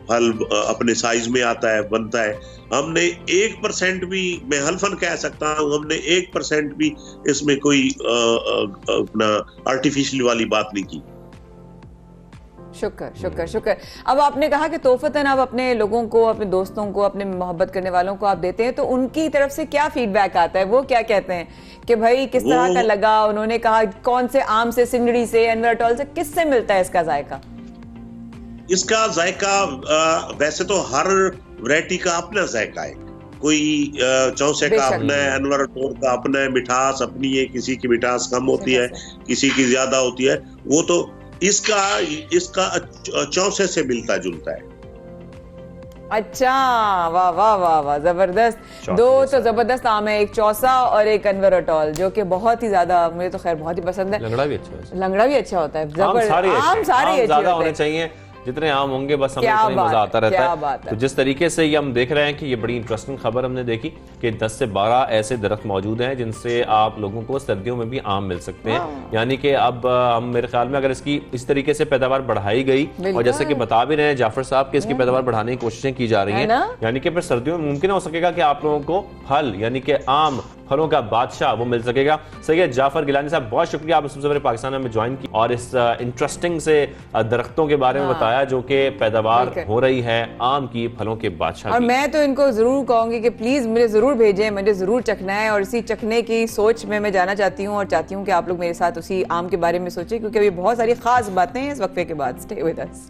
फल अपने साइज में आता है, बनता है। हमने 1% भी, मैं हल्फन कह सकता हूँ, हमने 1% भी इसमें कोई अपना आर्टिफिशियल वाली बात नहीं की। शुक्र शुक्र शुक्र। अब आपने कहा कि तोहफतन आप अपने लोगों को, अपने दोस्तों को, अपने मोहब्बत करने वालों को आप देते हैं, तो उनकी तरफ से क्या फीडबैक आता है? वो क्या कहते हैं कि भाई किस तरह का लगा? उन्होंने कहा कौन से आम से, सिंगड़ी से, अनवर अटॉल से, किससे मिलता है इसका जायका? इसका जायका वैसे तो हर वैरायटी का अपना जायका है। कोई चौसे का अपना है, अनवर अटॉल का अपना है, मिठास अपनी है, किसी की मिठास कम होती है, किसी की ज्यादा होती है। वो तो इसका चौसे से मिलता जुलता है। अच्छा, वाह वाह वाह वाह, जबरदस्त। दो तो जबरदस्त आम है, एक चौसा और एक अनवर अटॉल, जो कि बहुत ही ज्यादा, मुझे तो खैर बहुत ही पसंद है। लंगड़ा भी अच्छा है, लंगड़ा भी अच्छा होता है। आम सारे ज्यादा होने चाहिए, जितने आम होंगे बस हमें इतना मजा आता रहता है। तो जिस तरीके से ये हम देख रहे हैं कि ये बड़ी इंटरेस्टिंग खबर हमने देखी कि 10 से 12 ऐसे दरख्त मौजूद हैं जिनसे आप लोगों को सर्दियों में भी आम मिल सकते हैं। यानी कि अब हम, मेरे ख्याल में अगर इसकी इस तरीके से पैदावार बढ़ाई गई, और जैसे कि बता भी रहे हैं जाफर साहब कि इसकी पैदावार बढ़ाने की कोशिशें की जा रही हैं, यानी कि फिर सर्दियों में मुमकिन हो सकेगा कि आप लोगों को फल, यानी कि आम, फलों का बादशाह वो मिल सकेगा। सैयद जाफर गिलानी साहब, बहुत शुक्रिया, आप सबसे पहले पाकिस्तान में ज्वाइन की और इस इंटरेस्टिंग से दरख्तों के बारे में बताया जो कि पैदावार हो रही है आम की, फलों के बादशाह। और मैं तो इनको जरूर कहूंगी कि प्लीज मुझे जरूर भेजें, मुझे जरूर चखना है, और इसी चखने की सोच में मैं जाना चाहती हूँ, और चाहती हूँ कि आप लोग मेरे साथ उसी आम के बारे में सोचें, क्योंकि अभी बहुत सारी खास बातें हैं इस वक्फे के बाद। Stay with us.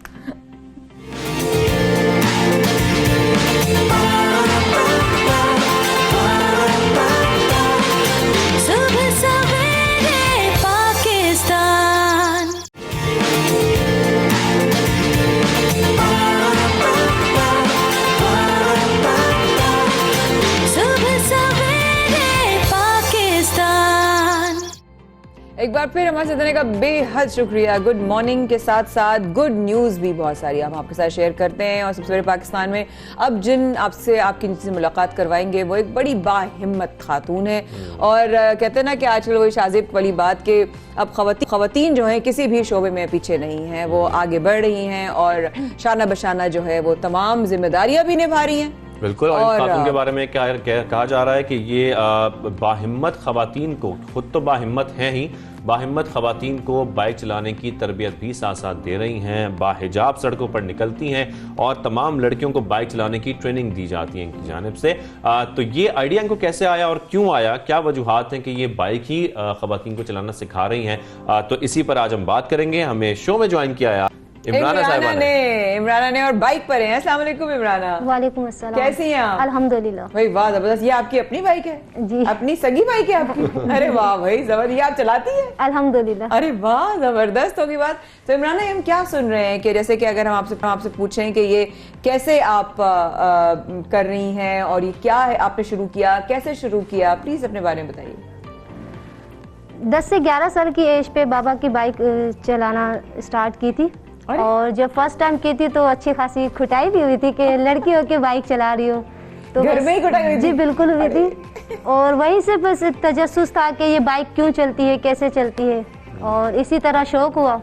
एक बार फिर हमारे साथ रहने का बेहद शुक्रिया। गुड मॉर्निंग के साथ साथ गुड न्यूज़ भी बहुत सारी हम आपके साथ शेयर करते हैं। और सबसे पहले पाकिस्तान में अब जिन आपसे आपकी जिनसे मुलाकात करवाएंगे वो एक बड़ी बाहिम्मत खातून है, और कहते हैं ना कि आजकल वही शाजिब वाली बात के अब खवातीन जो हैं किसी भी शोबे में पीछे नहीं हैं, वो आगे बढ़ रही हैं और शाना बशाना जो है वो तमाम जिम्मेदारियां भी निभा रही हैं। बिल्कुल। और इन खातून के बारे में क्या कहा जा रहा है कि ये बाहिम्मत खवातीन को, खुद तो बाहिम्मत हैं ही, बाहिम्मत खवातीन को बाइक चलाने की तरबियत भी साथ साथ दे रही हैं, बाहिजाब सड़कों पर निकलती हैं और तमाम लड़कियों को बाइक चलाने की ट्रेनिंग दी जाती है इनकी जानिब से। तो ये आइडिया इनको कैसे आया और क्यों आया, क्या वजूहात हैं कि ये बाइक ही खवातीन को चलाना सिखा रही हैं, तो इसी पर आज हम बात करेंगे। हमें शो में ज्वाइन किया है इमराना ने और बाइक पर हैं। अस्सलाम वालेकुम इमराना। वालेकुम अस्सलाम। कैसी हैं आप? अल्हम्दुलिल्लाह। भाई वाह जबरदस्त। ये आपकी अपनी बाइक है? जी। अपनी सगी बाइक है आपकी? अरे वाह भाई जबरदस्त। ये आप चलाती है? अल्हम्दुलिल्लाह। अरे वाह जबरदस्त होगी बात। तो इमराना हम क्या सुन रहे हैं कि जैसे कि अगर हम आपसे पूछें कि ये कैसे आप कर रही हैं और ये क्या है, आपने शुरू किया, कैसे शुरू किया, प्लीज अपने बारे में बताइए। 10 से 11 साल की एज पे बाबा की बाइक चलाना स्टार्ट की थी और जब फर्स्ट टाइम की थी तो अच्छी खासी खुटाई भी हुई थी कि लड़की होके बाइक चला रही हो। तो घर में ही खुटाई हुई थी? जी बिल्कुल हुई थी। और वहीं से बस तजस्सुस था कि ये बाइक क्यों चलती है, कैसे चलती है, और इसी तरह शौक हुआ।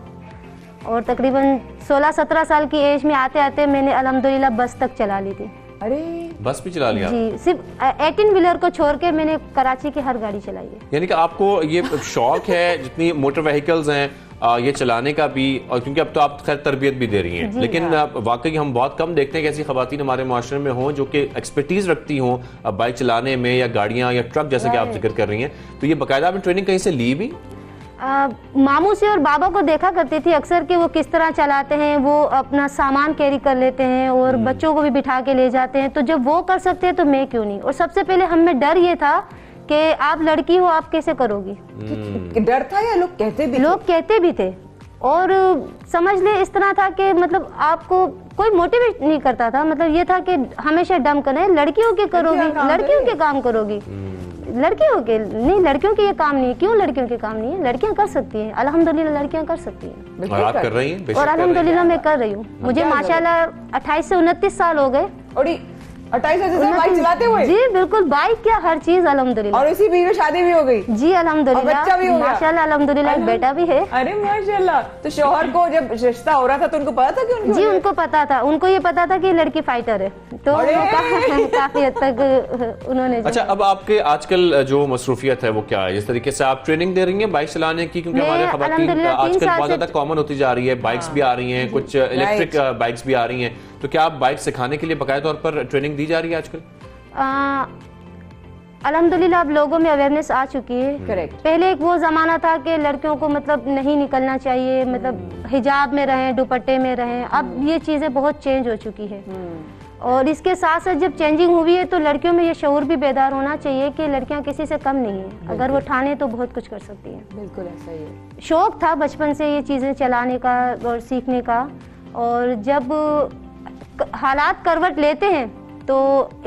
और तकरीबन 16-17 साल की एज में आते आते मैंने अल्हम्दुलिल्लाह बस तक चला ली थी। अरे बस भी चला लिया? जी, सिर्फ 18 व्हीलर को छोड़ के मैंने कराची की हर गाड़ी चलाई है। यानी कि आपको ये शौक है जितनी मोटर व्हीकल्स हैं ये चलाने का भी, और क्योंकि अब तो आप खैर तरबियत भी दे रही हैं, लेकिन वाकई हम बहुत कम देखते हैं कि ऐसी खवातीन हमारे माशरे में हों जो कि एक्सपर्टीज रखती हों बाइक चलाने में, या गाड़ियां या ट्रक जैसे कि आप जिक्र कर रही हैं। तो ये बाकायदा आपने ट्रेनिंग कहीं से ली भी? मामू से और बाबा को देखा करती थी अक्सर कि वो किस तरह चलाते हैं, वो अपना सामान कैरी कर लेते हैं और बच्चों को भी बिठा के ले जाते हैं। तो जब वो कर सकते हैं तो मैं क्यों नहीं। और सबसे पहले हम में डर ये था कि आप लड़की हो, आप कैसे करोगी। डर था या लोग कहते भी? लोग कहते भी थे और समझ ले इस तरह था कि मतलब आपको कोई मोटिवेट नहीं करता था। मतलब ये था कि हमेशा डम करना है, लड़कियों के करोगी, लड़कियों के काम करोगी, लड़कियों के नहीं, लड़कियों के ये काम नहीं है। क्यों लड़कियों के काम नहीं है? लड़कियां कर सकती हैं, अल्हम्दुलिल्लाह लड़कियां कर सकती हैं। और आप कर रही हैं? और अल्हम्दुलिल्लाह मैं कर रही हूँ। मुझे माशाल्लाह 28 से 29 साल हो गए। 28 से बाइक चलाते हुए? जी बिल्कुल, बाइक क्या हर चीज अल्हम्दुलिल्लाह। और इसी बीच में शादी भी हो गई? जी अल्हम्दुलिल्लाह, बच्चा भी हो गया? माशाल्लाह अल्हम्दुलिल्लाह, एक बेटा भी है। अरे माशाल्लाह। तो शौहर को जब रिश्ता हो रहा था तो उनको पता था कि उनको? जी उनको पता था, उनको ये पता था कि लड़की फाइटर है, तो काफी हद तक उन्होंने। अच्छा, अब आपके आजकल जो मसरूफियत है वो क्या है? जिस तरीके से आप ट्रेनिंग दे रही हैं बाइक चलाने की, क्योंकि हमारे खवातीन आजकल बहुत ज्यादा कॉमन होती जा रही है, बाइक्स भी आ रही हैं, कुछ इलेक्ट्रिक बाइक्स भी आ रही हैं, तो क्या आप बाइक सिखाने के लिए बाकायदा तौर पर ट्रेनिंग दी जा रही है आजकल? अल्हम्दुलिल्लाह अब लोगों में अवेयरनेस आ चुकी है। करेक्ट। पहले एक वो जमाना था कि लड़कियों को मतलब नहीं निकलना चाहिए, मतलब हिजाब में रहें, दुपट्टे में रहें। अब ये चीजें बहुत चेंज हो चुकी है और इसके साथ साथ जब चेंजिंग हुई है तो लड़कियों में ये शऊर भी बेदार होना चाहिए कि लड़कियां किसी से कम नहीं है, अगर वो ठाने तो बहुत कुछ कर सकती हैं। बिल्कुल ऐसा ही है। शौक था बचपन से ये चीजें चलाने का और सीखने का, और जब हालात करवट लेते हैं तो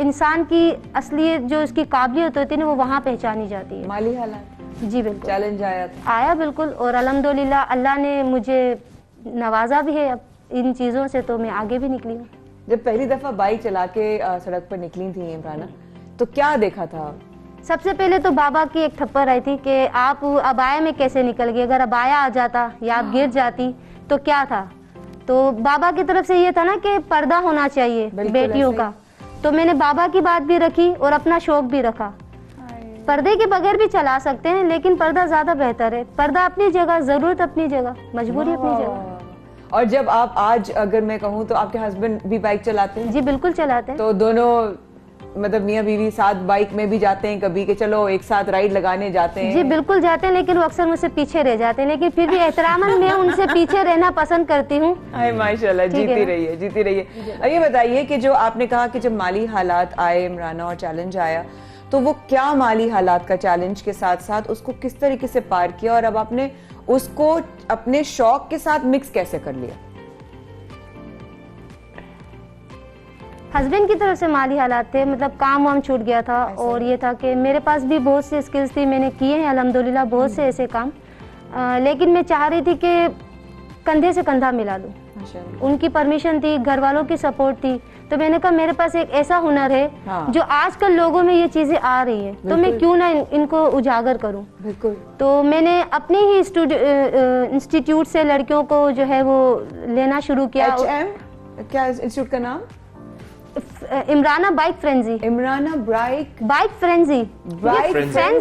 इंसान की असलियत जो उसकी काबिलियत होती है ना वो वहाँ पहचानी जाती है। माली हालात? जी बिल्कुल। चैलेंज आया बिल्कुल, और अल्हम्दुलिल्लाह अल्लाह ने मुझे नवाजा भी है अब इन चीज़ों से, तो मैं आगे भी निकली हूँ। जब पहली दफा बाइक चला के सड़क पर निकली थी इमराना, तो क्या देखा था? सबसे पहले तो बाबा की एक थप्पड़ आई थी कि आप अबाया में कैसे निकल गई, अगर अबाया आ जाता या आप गिर जाती तो क्या था। तो बाबा की तरफ से ये था ना कि पर्दा होना चाहिए बेटियों का, तो मैंने बाबा की बात भी रखी और अपना शौक भी रखा। पर्दे के बगैर भी चला सकते हैं लेकिन पर्दा ज्यादा बेहतर है। पर्दा अपनी जगह, जरूरत अपनी जगह, मजबूरी अपनी जगह। और जब आप आज अगर मैं कहूँ तो आपके हस्बैंड भी बाइक चलाते हैं? जी बिल्कुल चलाते हैं। तो दोनों मतलब मियाँ बीवी साथ बाइक में भी जाते हैं कभी कि चलो एक साथ राइड लगाने जाते हैं? जी बिल्कुल जाते हैं, लेकिन वो अक्सर मुझसे पीछे रह जाते हैं, लेकिन फिर भी एहतरामन मैं उनसे पीछे रहना पसंद करती हूँ। माशाल्लाह, जीती रहिए, जीती रहिए। अब ये बताइए कि जो आपने कहा कि जब माली हालात आए इमराना और चैलेंज आया, तो वो क्या माली हालात का चैलेंज के साथ साथ उसको किस तरीके से पार किया और अब आपने उसको अपने शौक के साथ मिक्स कैसे कर लिया? हस्बैंड की तरफ से माली हालात थे, मतलब काम वाम छूट गया था, और ये था कि मेरे पास भी बहुत सी स्किल्स थी, मैंने किए हैं अल्हम्दुलिल्लाह बहुत से ऐसे काम, लेकिन मैं चाह रही थी कि कंधे से कंधा मिला लूं। उनकी परमिशन थी, घर वालों की सपोर्ट थी, तो मैंने कहा मेरे पास एक ऐसा हुनर है जो आजकल लोगों में ये चीजें आ रही है, तो मैं क्यों ना इनको उजागर करूं। बिल्कुल। तो मैंने अपने ही इंस्टीट्यूट से लड़कियों को जो है वो लेना शुरू किया। क्या इंस्टीट्यूट का नाम? Imrana bike frenzy. Imrana bike frenzy.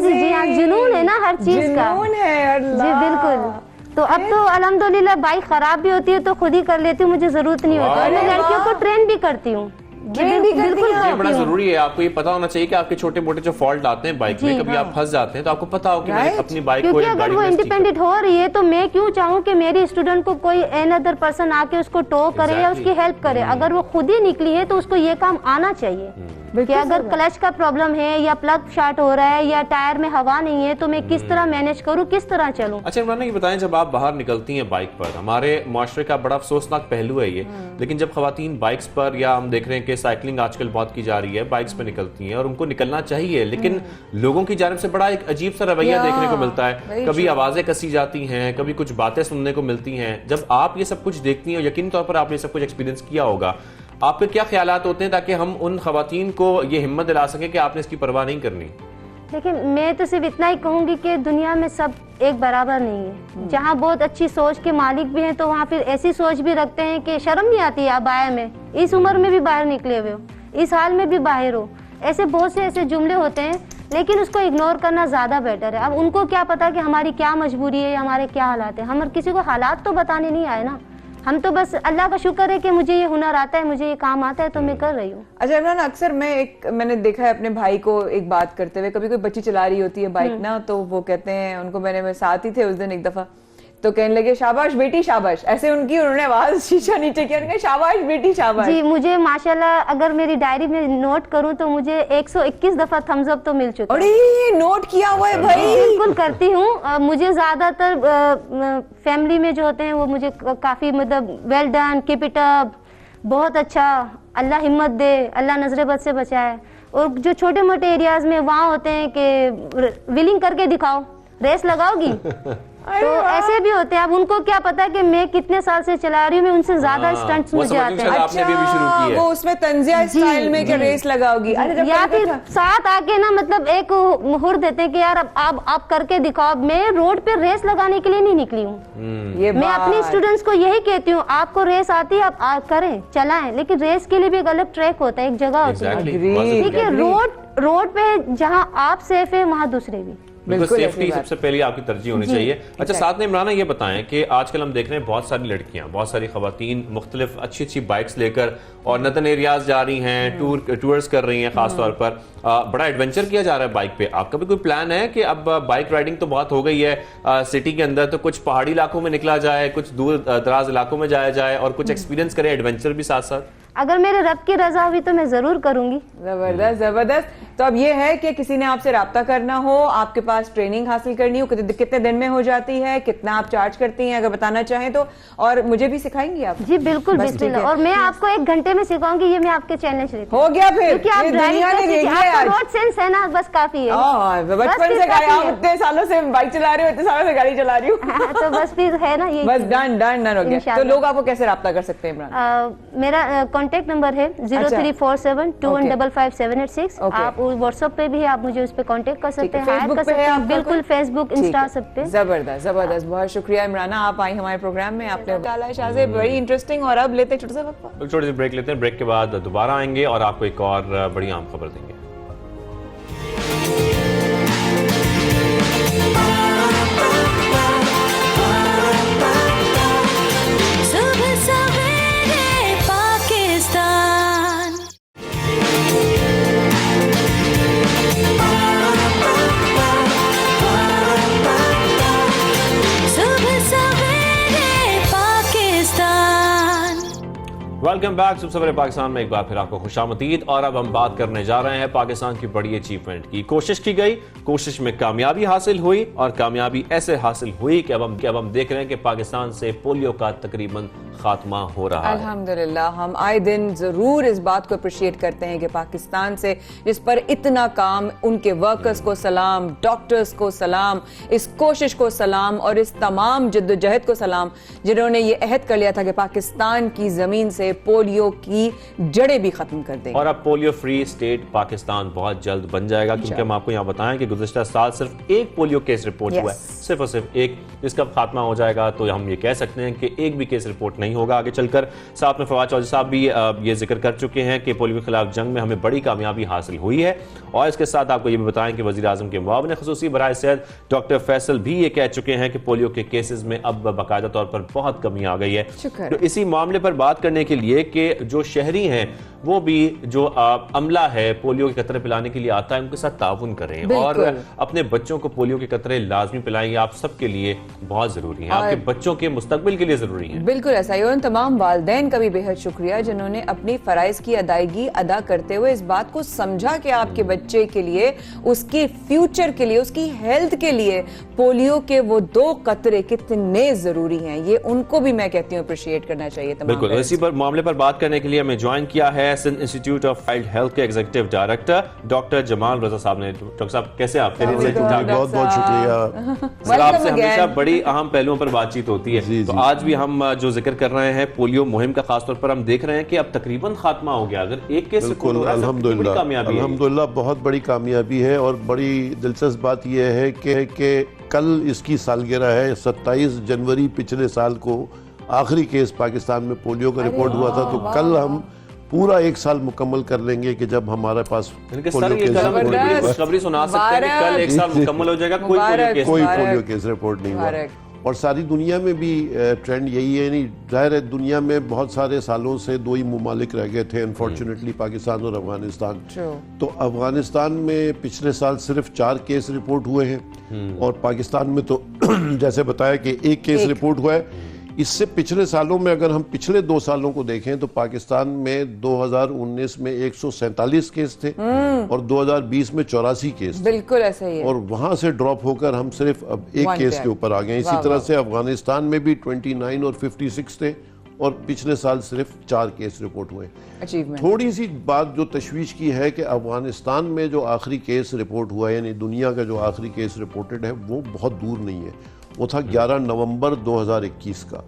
जी हाँ, जुनून है ना हर चीज का, जुनून है। जी बिल्कुल। तो अब तो अल्हम्दुलिल्लाह बाइक खराब भी होती है तो खुद ही कर लेती हूँ, मुझे जरूरत नहीं होती। और मैं लड़कियों को ट्रेन भी करती हूँ। ये बड़ा जरूरी है, आपको ये पता होना चाहिए कि आपके छोटे मोटे जो फॉल्ट आते हैं बाइक में, कभी आप फंस जाते हैं तो आपको पता हो कि मैं अपनी बाइक को, क्योंकि अगर वो इंडिपेंडेंट हो रही है तो मैं क्यों चाहूँ कि मेरी स्टूडेंट को कोई अनदर पर्सन आके उसको टो करे या उसकी हेल्प करे। अगर वो खुद ही निकली है तो उसको ये काम आना चाहिए कि अगर क्लच का प्रॉब्लम है या प्लग शॉर्ट हो रहा है या टायर में हवा नहीं है तो मैं किस तरह मैनेज करूँ, किस तरह चलूँ। अच्छा इमरान, ये बताएं, जब आप बाहर निकलती हैं बाइक पर, हमारे माशरे का बड़ा अफसोसनाक पहलू है ये, लेकिन जब खवातीन बाइक्स पर, या हम देख रहे हैं कि साइकिलिंग आजकल बहुत की जा रही है, बाइक्स पर निकलती हैं और उनको निकलना चाहिए, लेकिन लोगों की जानिब से बड़ा एक अजीब सा रवैया देखने को मिलता है। कभी आवाजें कसी जाती हैं, कभी कुछ बातें सुनने को मिलती हैं। जब आप ये सब कुछ देखती हैं, यकीनी तौर पर आपने सब कुछ एक्सपीरियंस किया होगा, आपके क्या ख्यालात होते हैं ताकि हम उन खवातीन को ये हिम्मत दिला सकें कि आपने इसकी परवाह नहीं करनी? लेकिन मैं तो सिर्फ इतना ही कहूंगी कि दुनिया में सब एक बराबर नहीं है। जहाँ बहुत अच्छी सोच के मालिक भी हैं तो वहाँ फिर ऐसी सोच भी रखते हैं कि शर्म नहीं आती है आप आया में, इस उम्र में भी बाहर निकले हुए हो, इस हाल में भी बाहर हो। ऐसे बहुत से ऐसे जुमले होते हैं, लेकिन उसको इग्नोर करना ज़्यादा बेटर है। अब उनको क्या पता कि हमारी क्या मजबूरी है, हमारे क्या हालात है। हम किसी को हालात तो बताने नहीं आए ना, हम तो बस अल्लाह का शुक्र है कि मुझे ये हुनर आता है, मुझे ये काम आता है तो मैं कर रही हूँ। अच्छा इमरान, अक्सर मैंने देखा है अपने भाई को एक बात करते हुए, कभी कोई बच्ची चला रही होती है बाइक ना, तो वो कहते हैं उनको, मैं साथ ही थे उस दिन एक दफा, तो कहने लगे शाबाश बेटी शाबाश, ऐसे उन्होंने आवाज शीशा नीचे किया, उन्होंने शाबाश बेटी शाबाश। जी मुझे माशाल्लाह अगर मेरी डायरी में नोट करूं तो मुझे 121 दफा थम्स अप तो मिल चुका है। अरे नोट किया हुआ है भाई। बिल्कुल करती हूँ। मुझे ज्यादातर फैमिली में जो होते हैं वो मुझे काफी मतलब well done, keep it up, बहुत अच्छा, अल्लाह हिम्मत दे, अल्लाह नजरे बद से बचाए। और जो छोटे मोटे एरियाज में वहाँ होते हैं कि विलिंग करके दिखाओ, रेस लगाओगी तो ऐसे भी होते हैं। अब उनको क्या पता कि मैं कितने साल से चला रही हूँ, मैं उनसे ज्यादा स्टंट्स मुझे आते हैं। अच्छा वो उसमें तंजिया स्टाइल में क्या रेस लगाओगी, या फिर साथ आके ना मतलब एक हुर देते हैं कि यार अब आप करके दिखाओ। मैं रोड पे रेस लगाने के लिए नहीं निकली हूँ। मैं अपने स्टूडेंट्स को यही कहती हूँ, आपको रेस आती है आप करें, चलाएं, लेकिन रेस के लिए भी एक अलग ट्रैक होता है, एक जगह होती है। ठीक है, रोड पे जहाँ आप सेफ है वहाँ दूसरे भी। बिल्कुल, सेफ्टी सबसे पहले आपकी तरजीह होनी चाहिए। अच्छा साथ में इमरान ये बताएं कि आजकल हम देख रहे हैं बहुत सारी लड़कियां, बहुत सारी खवातीन मुख्तलिफ अच्छी अच्छी बाइक्स लेकर और नतन एरियाज जा रही हैं, टूर्स कर रही हैं, खास तौर पर बड़ा एडवेंचर किया जा रहा है बाइक पे। आपका भी कोई प्लान है कि अब बाइक राइडिंग तो बहुत हो गई है सिटी के अंदर, तो कुछ पहाड़ी इलाकों में निकला जाए, कुछ दूर दराज इलाकों में जाया जाए और कुछ एक्सपीरियंस करें, एडवेंचर भी साथ साथ? अगर मेरे रब की रजा हुई तो मैं जरूर करूंगी। जबरदस्त जबरदस्त। तो अब ये है कि किसी ने आपसे राब्ता करना हो, आपके पास ट्रेनिंग हासिल करनी हो, कितने दिन में हो जाती है, कितना आप चार्ज करती हैं, अगर बताना चाहें तो, और मुझे भी सिखाएंगी आप? जी बिल्कुल बिल्कुल, और मैं आपको 1 घंटे में सिखाऊंगी, ये मैं आपके चैलेंज लेती हूँ। हो गया फिर, क्योंकि आप रोड सेंस है ना, बस काफी है। बचपन से आप इतने सालों से बाइक चला रही हो, इतने सालों से गाड़ी चला रही हूँ, तो बस फिर है ना ये, बस डन डन डन हो गया। तो लोग आपको कैसे राब्ता कर सकते हैं इमरान? मेरा कॉन्टेक्ट नंबर है 034721555786। आप व्हाट्सएप पे भी आप मुझे उस पे कांटेक्ट कर सकते हैं, हायर कर सकते हैं। बिल्कुल, फेसबुक, इंस्टा सब पे। जबरदस्त जबरदस्त, बहुत शुक्रिया इमराना, आप आई हमारे प्रोग्राम में, आपने डाला शाज़े, बड़ी इंटरेस्टिंग। और अब लेते हैं छोटा सा वक्त, छोटे से ब्रेक लेते हैं, ब्रेक के बाद दोबारा आएंगे और आपको एक और बड़ी अहम खबर देंगे। वेलकम बैक सुबह सवेरे पाकिस्तान में एक बार फिर आपको खुशामदीद। और अब हम बात करने जा रहे हैं पाकिस्तान की बड़ी अचीवमेंट की। कोशिश की गई, कोशिश में कामयाबी हासिल हुई और कामयाबी ऐसे हासिल हुई कि अब हम देख रहे हैं कि पाकिस्तान से पोलियो का तकरीबन खात्मा हो रहा है। अल्हम्दुलिल्लाह, हम आए दिन जरूर इस बात को अप्रिशिएट करते हैं कि पाकिस्तान से जिस पर इतना काम, उनके वर्कर्स को सलाम, डॉक्टर्स को सलाम, इस कोशिश को सलाम और इस तमाम जद्दोजहद को सलाम जिन्होंने ये अहद कर लिया था कि पाकिस्तान की जमीन से पोलियो की जड़ें भी खत्म कर देंगे। और अब पोलियो फ्री स्टेट पाकिस्तान बहुत जल्द बन जाएगा, क्योंकि हम आपको यहाँ बताएं कि गुज़िश्ता साल सिर्फ 1 पोलियो केस रिपोर्ट हुआ है, सिर्फ और सिर्फ 1, जिसका खात्मा हो जाएगा तो हम ये कह सकते हैं कि एक भी केस रिपोर्ट नहीं होगा आगे चलकर। साथ में फवाद चौधरी साहब भी ये जिक्र कर चुके हैं कि पोलियो के खिलाफ जंग में हमें बड़ी कामयाबी हासिल हुई है। और इसके साथ आपको ये भी बताएं कि वज़ीर आज़म के मुआविन ख़ुसूसी बराए सेहत डॉक्टर फैसल भी ये कह चुके हैं कि पोलियो के केसेस में अब बाकायदा तौर पर बहुत कमी आ गई है। तो इसी मामले पर बात करने के लिए कि जो शहरी हैं वो भी जो अमला है पोलियो के कतरे पिलाने के लिए आता है उनके साथ ताउन करें और अपने बच्चों को पोलियो के कतरे लाजमी पिलाएं। आप सबके लिए बहुत जरूरी है, आपके बच्चों के मुस्तकबिल के लिए जरूरी है। बिल्कुल ऐसा ही। और उन तमाम वालिदैन का भी बेहद शुक्रिया जिन्होंने अपनी फराइज की अदायगी अदा करते हुए इस बात को समझा कि आपके बच्चे के लिए, उसके फ्यूचर के लिए, उसकी हेल्थ के लिए पोलियो के वो 2 कतरे कितने जरूरी हैं। ये उनको भी मैं कहती हूँ अप्रिशिएट करना चाहिए। बिल्कुल इसी पर मामले पर बात करने के लिए हमें ज्वाइन किया है Sindh institute of child health के executive director doctor Jamal Raza साहब ने। डॉक्टर साहब कैसे आप? बहुत बहुत शुक्रिया सर, आपसे हमेशा बड़ी अहम पहलुओं पर बातचीत होती है। तो आज भी हम जो जिक्र कर रहे हैं पोलियो मुहिम का, खासतौर पर हम देख रहे हैं कि अब तकरीबन खात्मा हो गया। अगर एक केस अल्हम्दुलिल्लाह बहुत बड़ी कामयाबी है। और बड़ी दिलचस्प बात यह है कि कल इसकी सालगिरह है। 27 जनवरी पिछले साल को आखिरी केस पाकिस्तान में पोलियो का रिपोर्ट हुआ था। तो कल हम पूरा 1 साल मुकम्मल कर लेंगे कि जब हमारे पास खुशखबरी सुना सकते हैं कल 1 साल मुकम्मल हो जाएगा, कोई पोलियो केस रिपोर्ट नहीं हुआ। और सारी दुनिया में भी ट्रेंड यही है। नहीं जाहिर है दुनिया में बहुत सारे सालों से 2 ही मुमालिक रह गए थे अनफॉर्चुनेटली, पाकिस्तान और अफगानिस्तान। तो अफगानिस्तान में पिछले साल सिर्फ 4 केस रिपोर्ट हुए हैं और पाकिस्तान में तो जैसे बताया कि 1 केस रिपोर्ट हुआ है। इससे पिछले सालों में अगर हम पिछले 2 सालों को देखें तो पाकिस्तान में 2019 में 147 केस थे और 2020 में 84 केस थे। बिल्कुल ऐसा ही है। और वहां से ड्रॉप होकर हम सिर्फ अब 1 केस के ऊपर आ गए। इसी तरह से अफगानिस्तान में भी 29 और 56 थे और पिछले साल सिर्फ 4 केस रिपोर्ट हुए। थोड़ी सी बात जो तशवीश की है कि अफगानिस्तान में जो आखिरी केस रिपोर्ट हुआ है, यानी दुनिया का जो आखिरी केस रिपोर्टेड है, वो बहुत दूर नहीं है। वो था 11 नवंबर 2021 का।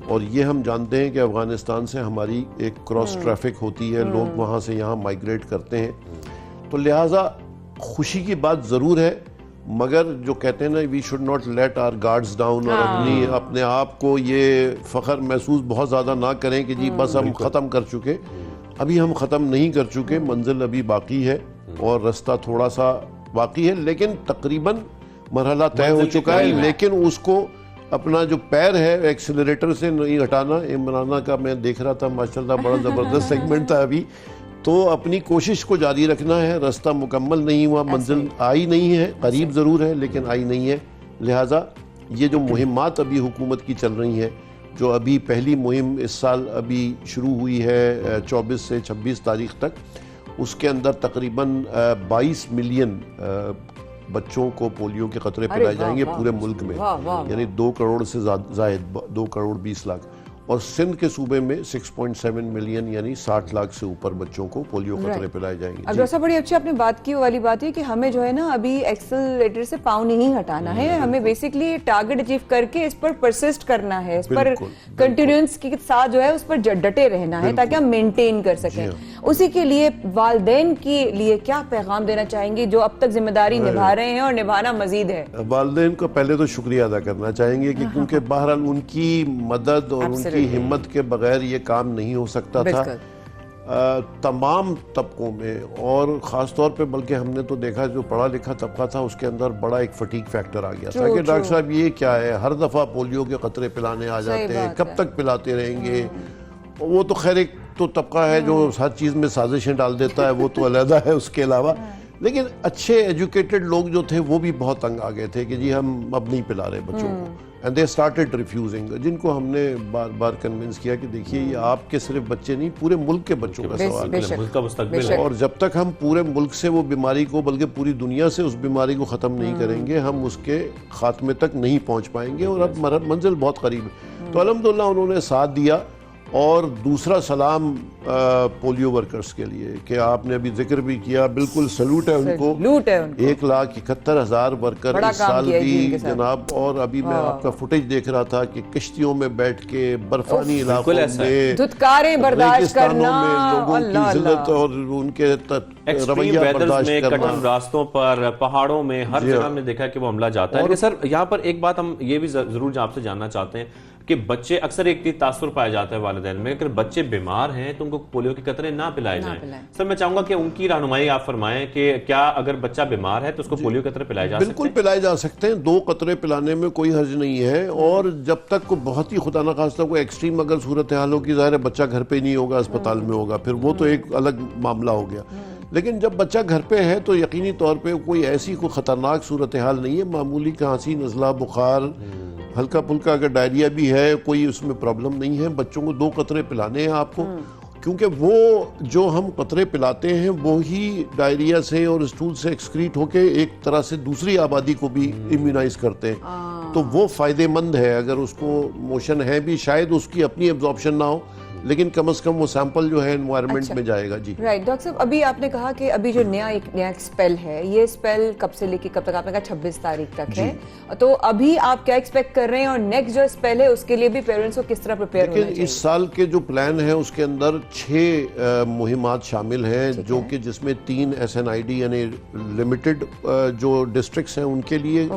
और ये हम जानते हैं कि अफगानिस्तान से हमारी एक क्रॉस ट्रैफिक होती है, लोग वहाँ से यहाँ माइग्रेट करते हैं। तो लिहाजा खुशी की बात ज़रूर है, मगर जो कहते हैं ना, we should not let our guards down, और अपने आप को ये फ़ख्र महसूस बहुत ज़्यादा ना करें कि जी बस हम ख़त्म कर चुके। अभी हम ख़त्म नहीं कर चुके, मंजिल अभी बाकी है और रास्ता थोड़ा सा बाकी है, लेकिन तकरीबन मरहला तय हो चुका है। लेकिन उसको अपना जो पैर है एक्सीलरेटर से नहीं हटाना। इमराना का मैं देख रहा था, माशाल्लाह बड़ा ज़बरदस्त सेगमेंट था अभी। तो अपनी कोशिश को जारी रखना है। रास्ता मुकम्मल नहीं हुआ, मंजिल आई नहीं है, करीब ज़रूर है लेकिन आई नहीं है। लिहाजा ये जो मुहिमात अभी हुकूमत की चल रही हैं, जो अभी पहली मुहिम इस साल अभी शुरू हुई है 24 से 26 तारीख तक, उसके अंदर तकरीबन 22 मिलियन बच्चों को पोलियो के खतरे पिलाए जाएंगे पूरे मुल्क में। यानी 2 करोड़ से ज़ायद 2 करोड़ 20 लाख। और सिंध के सूबे में 6.7 मिलियन यानी 60 लाख से ऊपर बच्चों को पोलियो खतरे पिलाए जाएंगे। अब जैसा बड़ी अच्छी आपने बात की वाली बात है कि हमें जो है ना अभी एक्सेलरेटर से पाँव नहीं हटाना है। हमें बेसिकली टारगेट अचीव करके इस पर परसिस्ट करना है, इस पर कंटिन्यूएंस के साथ जो है उस पर डटे रहना है ताकि हम मेंटेन कर सकें। उसी के लिए वालिदैन के लिए क्या पैगाम देना चाहेंगे जो अब तक जिम्मेदारी निभा रहे हैं और निभाना मजीद है? वालिदैन को पहले तो शुक्रिया अदा करना चाहेंगे कि क्योंकि बहरहाल उनकी मदद और उनकी हिम्मत के बगैर ये काम नहीं हो सकता था। तमाम तबकों में और ख़ास तौर पे, बल्कि हमने तो देखा जो पढ़ा लिखा तबका था उसके अंदर बड़ा एक फटीक फैक्टर आ गया था कि डॉक्टर साहब ये क्या है, हर दफ़ा पोलियो के खतरे पिलाने आ जाते हैं, कब तक पिलाते रहेंगे। वो तो खैर एक तो तबका है जो हर चीज़ में साजिशें डाल देता है, वो तो अलहदा है। उसके अलावा लेकिन अच्छे एजुकेटेड लोग जो थे वो भी बहुत तंग आ गए थे कि जी हम अब नहीं पिला रहे बच्चों को, एंड दे स्टार्टेड रिफ्यूजिंग, जिनको हमने बार बार कन्विंस किया कि देखिए ये आपके सिर्फ बच्चे नहीं, पूरे मुल्क के बच्चों का सवाल है, मुल्क का मुस्तकबिल है। और जब तक हम पूरे मुल्क से वो बीमारी को, बल्कि पूरी दुनिया से उस बीमारी को ख़त्म नहीं करेंगे, हम उसके खात्मे तक नहीं पहुँच पाएंगे। और अब मंजिल बहुत करीब है। तो अल्हम्दुलिल्लाह उन्होंने साथ दिया। और दूसरा सलाम पोलियो वर्कर्स के लिए कि आपने अभी जिक्र भी किया, बिल्कुल सलूट है उनको। 1,71,000 वर्कर इस साल भी जनाब। और अभी मैं आपका फुटेज देख रहा था कि किश्तियों में बैठ के बर्फानी इलाकों में, धुतकारें बर्दाश्त करना, लोगों की जिल्लत और उनके रवैया बर्दाश्त करना, कठिन रास्तों पर, पहाड़ों में, हर जगह हमने देखा कि वो हमला जाता है। लेकिन सर यहाँ पर एक बात हम ये भी जरूर आपसे जानना चाहते हैं कि बच्चे अक्सर एक तासुर पाया जाता है वालिदैन में, अगर बच्चे बीमार हैं तो उनको पोलियो के कतरे ना पिलाए जाएं। सर मैं चाहूंगा कि उनकी रहनुमाई आप फरमाएं कि क्या अगर बच्चा बीमार है तो उसको पोलियो कतरे पिलाए जा सकते हैं? बिल्कुल पिलाए जा सकते हैं, 2 कतरे पिलाने में कोई हर्ज नहीं है। और जब तक को बहुत ही खुदा न खास्ता कोई एक्सट्रीम अगर सूरत हाल हो कि ज़ाहिर है बच्चा घर पे नहीं होगा, अस्पताल में होगा, फिर वो तो एक अलग मामला हो गया। लेकिन जब बच्चा घर पे है तो यकीनी तौर पे कोई ऐसी कोई ख़तरनाक सूरत हाल नहीं है, मामूली खांसी, नज़ला, बुखार, हल्का फुल्का अगर डायरिया भी है, कोई उसमें प्रॉब्लम नहीं है। बच्चों को 2 कतरे पिलाने हैं आपको, क्योंकि वो जो हम कतरे पिलाते हैं वो ही डायरिया से और स्टूल से एक्सक्रीट होके एक तरह से दूसरी आबादी को भी इम्यूनाइज करते हैं। तो वो फ़ायदेमंद है। अगर उसको मोशन है भी, शायद उसकी अपनी एब्जॉर्प्शन ना हो, लेकिन कम से कम वो सैंपल जो है एनवायरनमेंट में जाएगा। जी राइट। डॉक्टर साहब अभी आपने कहा कि अभी जो नया स्पेल है, ये स्पेल कब से लेके कब तक? आपने कहा 26 तारीख तक है, तो अभी आप क्या एक्सपेक्ट कर रहे हैं? और नेक्स्ट जो स्पेल है उसके लिए भी पेरेंट्स को किस तरह प्रिपेयर होना चाहिए? इस साल के जो प्लान है उसके अंदर 6 मुहिमात शामिल हैं, जो कि जिसमें 3 SNID यानी लिमिटेड जो डिस्ट्रिक्ट्स हैं उनके लिए,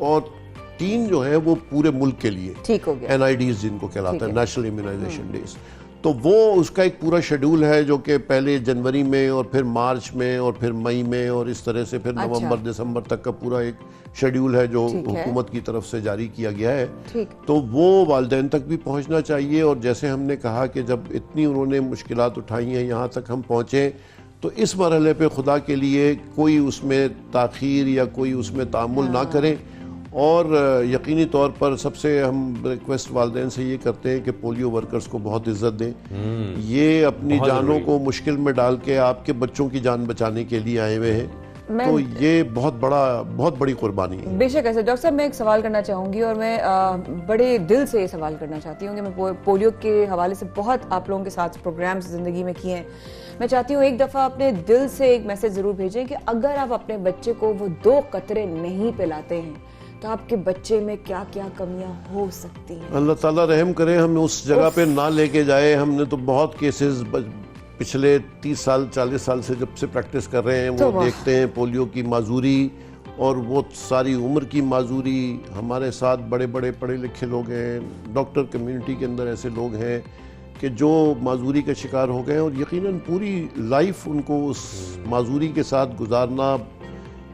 और 3 जो है वो पूरे मुल्क के लिए, ठीक हो गया, NIDs जिनको कहलाता है, नेशनल इम्यूनाइजेशन डेज। तो वो उसका एक पूरा शेड्यूल है जो कि पहले जनवरी में और फिर मार्च में और फिर मई में और इस तरह से फिर नवंबर दिसंबर तक का पूरा एक शेड्यूल है जो हुकूमत की तरफ से जारी किया गया है। तो वो वालिदैन तक भी पहुंचना चाहिए। और जैसे हमने कहा कि जब इतनी उन्होंने मुश्किलात उठाई हैं, यहाँ तक हम पहुँचे, तो इस मरहले पे खुदा के लिए कोई उसमें ताख़ीर या कोई उसमें तामुल ना करें। और यकीनी तौर पर सबसे हम रिक्वेस्ट वालिदैन से ये करते हैं कि पोलियो वर्कर्स को बहुत इज्जत दें। ये अपनी जानों को मुश्किल में डाल के आपके बच्चों की जान बचाने के लिए आए हुए हैं, तो ये बहुत बड़ी कुर्बानी है। बेशक ऐसे। डॉक्टर साहब मैं एक सवाल करना चाहूँगी, और मैं बड़े दिल से ये सवाल करना चाहती हूँ कि मैं पोलियो के हवाले से बहुत आप लोगों के साथ प्रोग्राम्स ज़िंदगी में किए हैं। मैं चाहती हूँ एक दफ़ा अपने दिल से एक मैसेज ज़रूर भेजें कि अगर आप अपने बच्चे को वो 2 कतरे नहीं पिलाते हैं तो आपके बच्चे में क्या क्या कमियां हो सकती हैं? अल्लाह ताला रहम करे, हम उस जगह पे ना लेके जाए। हमने तो बहुत केसेस पिछले 30 साल 40 साल से जब से प्रैक्टिस कर रहे हैं वो देखते हैं पोलियो की माजूरी, और वो सारी उम्र की माजूरी। हमारे साथ बड़े बड़े पढ़े लिखे लोग हैं, डॉक्टर कम्युनिटी के अंदर ऐसे लोग हैं कि जो माजूरी का शिकार हो गए, और यकीनन पूरी लाइफ उनको उस माजूरी के साथ गुजारना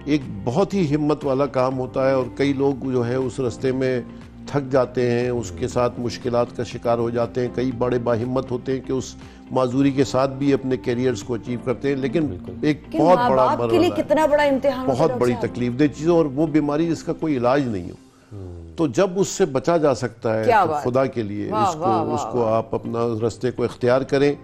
एक बहुत ही हिम्मत वाला काम होता है। और कई लोग जो है उस रास्ते में थक जाते हैं, उसके साथ मुश्किलात का शिकार हो जाते हैं। कई बड़े बाहिम्मत होते हैं कि उस माजूरी के साथ भी अपने कैरियर्स को अचीव करते हैं, लेकिन एक बहुत बड़ा के लिए कितना बड़ा इम्तिहान, बहुत बड़ी तकलीफ दे चीज़, और वो बीमारी जिसका कोई इलाज नहीं हो। तो जब उससे बचा जा सकता है तो खुदा के लिए उसको आप अपना रास्ते को इख्तियार करें।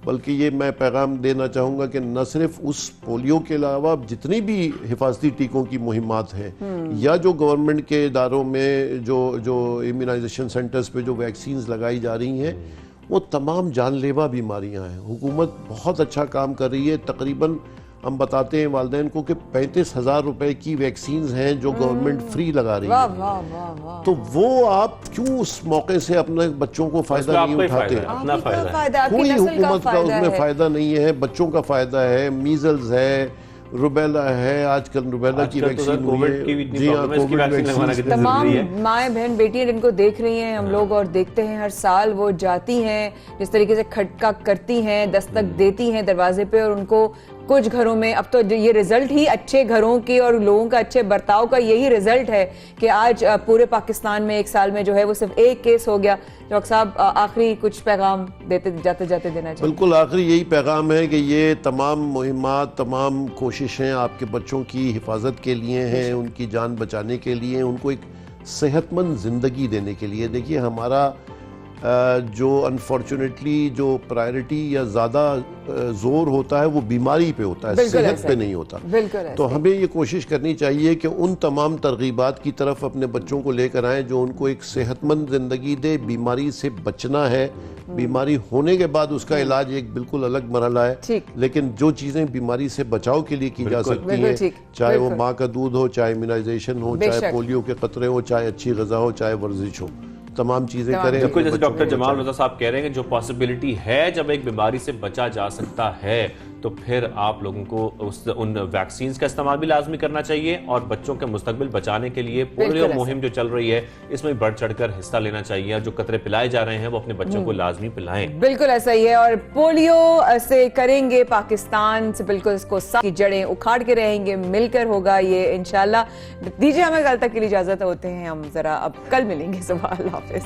बल्कि ये मैं पैगाम देना चाहूँगा कि न सिर्फ उस पोलियो के अलावा जितनी भी हिफाजती टीकों की मुहिमात हैं, या जो गवर्नमेंट के इदारों में जो इम्यूनाइजेशन सेंटर्स पे जो वैक्सीन्स लगाई जा रही हैं, वो तमाम जानलेवा बीमारियां हैं। हुकूमत बहुत अच्छा काम कर रही है। तकरीबन हम बताते हैं वालिदैन को कि 35,000 रुपए की वैक्सीन्स हैं जो गवर्नमेंट फ्री लगा रही है। तो वो आप क्यों उस मौके से अपने बच्चों को फायदा नहीं उठाते? कोई हुकूमत का उसमें फायदा नहीं है, बच्चों का फायदा है। मीजल्स है, रुबेला है, आजकल रुबेला की वैक्सीन तमाम माएँ बहन बेटियां जिनको देख रही हैं हम लोग और देखते हैं हर साल, वो जाती हैं जिस तरीके से खटका करती हैं, दस्तक देती हैं दरवाजे पे, और उनको कुछ घरों में अब तो ये रिजल्ट ही अच्छे घरों के और लोगों का अच्छे बर्ताव का यही रिजल्ट है कि आज पूरे पाकिस्तान में एक साल में जो है वो सिर्फ एक केस हो गया। डॉक्टर साहब आखिरी कुछ पैगाम देते जाते देना चाहिए। बिल्कुल आखिरी यही पैगाम है कि ये तमाम मुहिमात, तमाम कोशिशें आपके बच्चों की हिफाजत के लिए हैं, उनकी जान बचाने के लिए, उनको एक सेहतमंद ज़िंदगी देने के लिए। देखिए हमारा जो अनफॉर्चुनेटली जो प्रायोरिटी या ज़्यादा जोर होता है वो बीमारी पे होता है, सेहत पे नहीं होता। तो हमें ये कोशिश करनी चाहिए कि उन तमाम तरगीबात की तरफ अपने बच्चों को लेकर आएँ जो उनको एक सेहतमंद ज़िंदगी दे। बीमारी से बचना है, बीमारी होने के बाद उसका इलाज एक बिल्कुल अलग मरहला है, लेकिन जो चीज़ें बीमारी से बचाव के लिए की जा सकती हैं, चाहे वो माँ का दूध हो, चाहे इम्यूनाइजेशन हो, चाहे पोलियो के खतरे हो, चाहे अच्छी ग़िज़ा हो, चाहे वर्जिश हो, तमाम चीजें करें। बिल्कुल जैसे डॉक्टर जमाल रजा साहब कह रहे हैं जो पॉसिबिलिटी है जब एक बीमारी से बचा जा सकता है तो फिर आप लोगों को उन वैक्सीन का इस्तेमाल भी लाजमी करना चाहिए और बच्चों के मुस्तकबिल बचाने के लिए पोलियो मुहिम जो चल रही है इसमें बढ़ चढ़कर हिस्सा लेना चाहिए और जो कतरे पिलाए जा रहे हैं वो अपने बच्चों को लाजमी पिलाएं। बिल्कुल ऐसा ही है और पोलियो से करेंगे पाकिस्तान से बिल्कुल इसको की जड़ें उखाड़ के रहेंगे, मिलकर होगा ये इंशाल्लाह। दीजिए हमें कल तक के लिए इजाजत, होते हैं हम जरा अब कल मिलेंगे। सुबह अल्लाह हाफिज।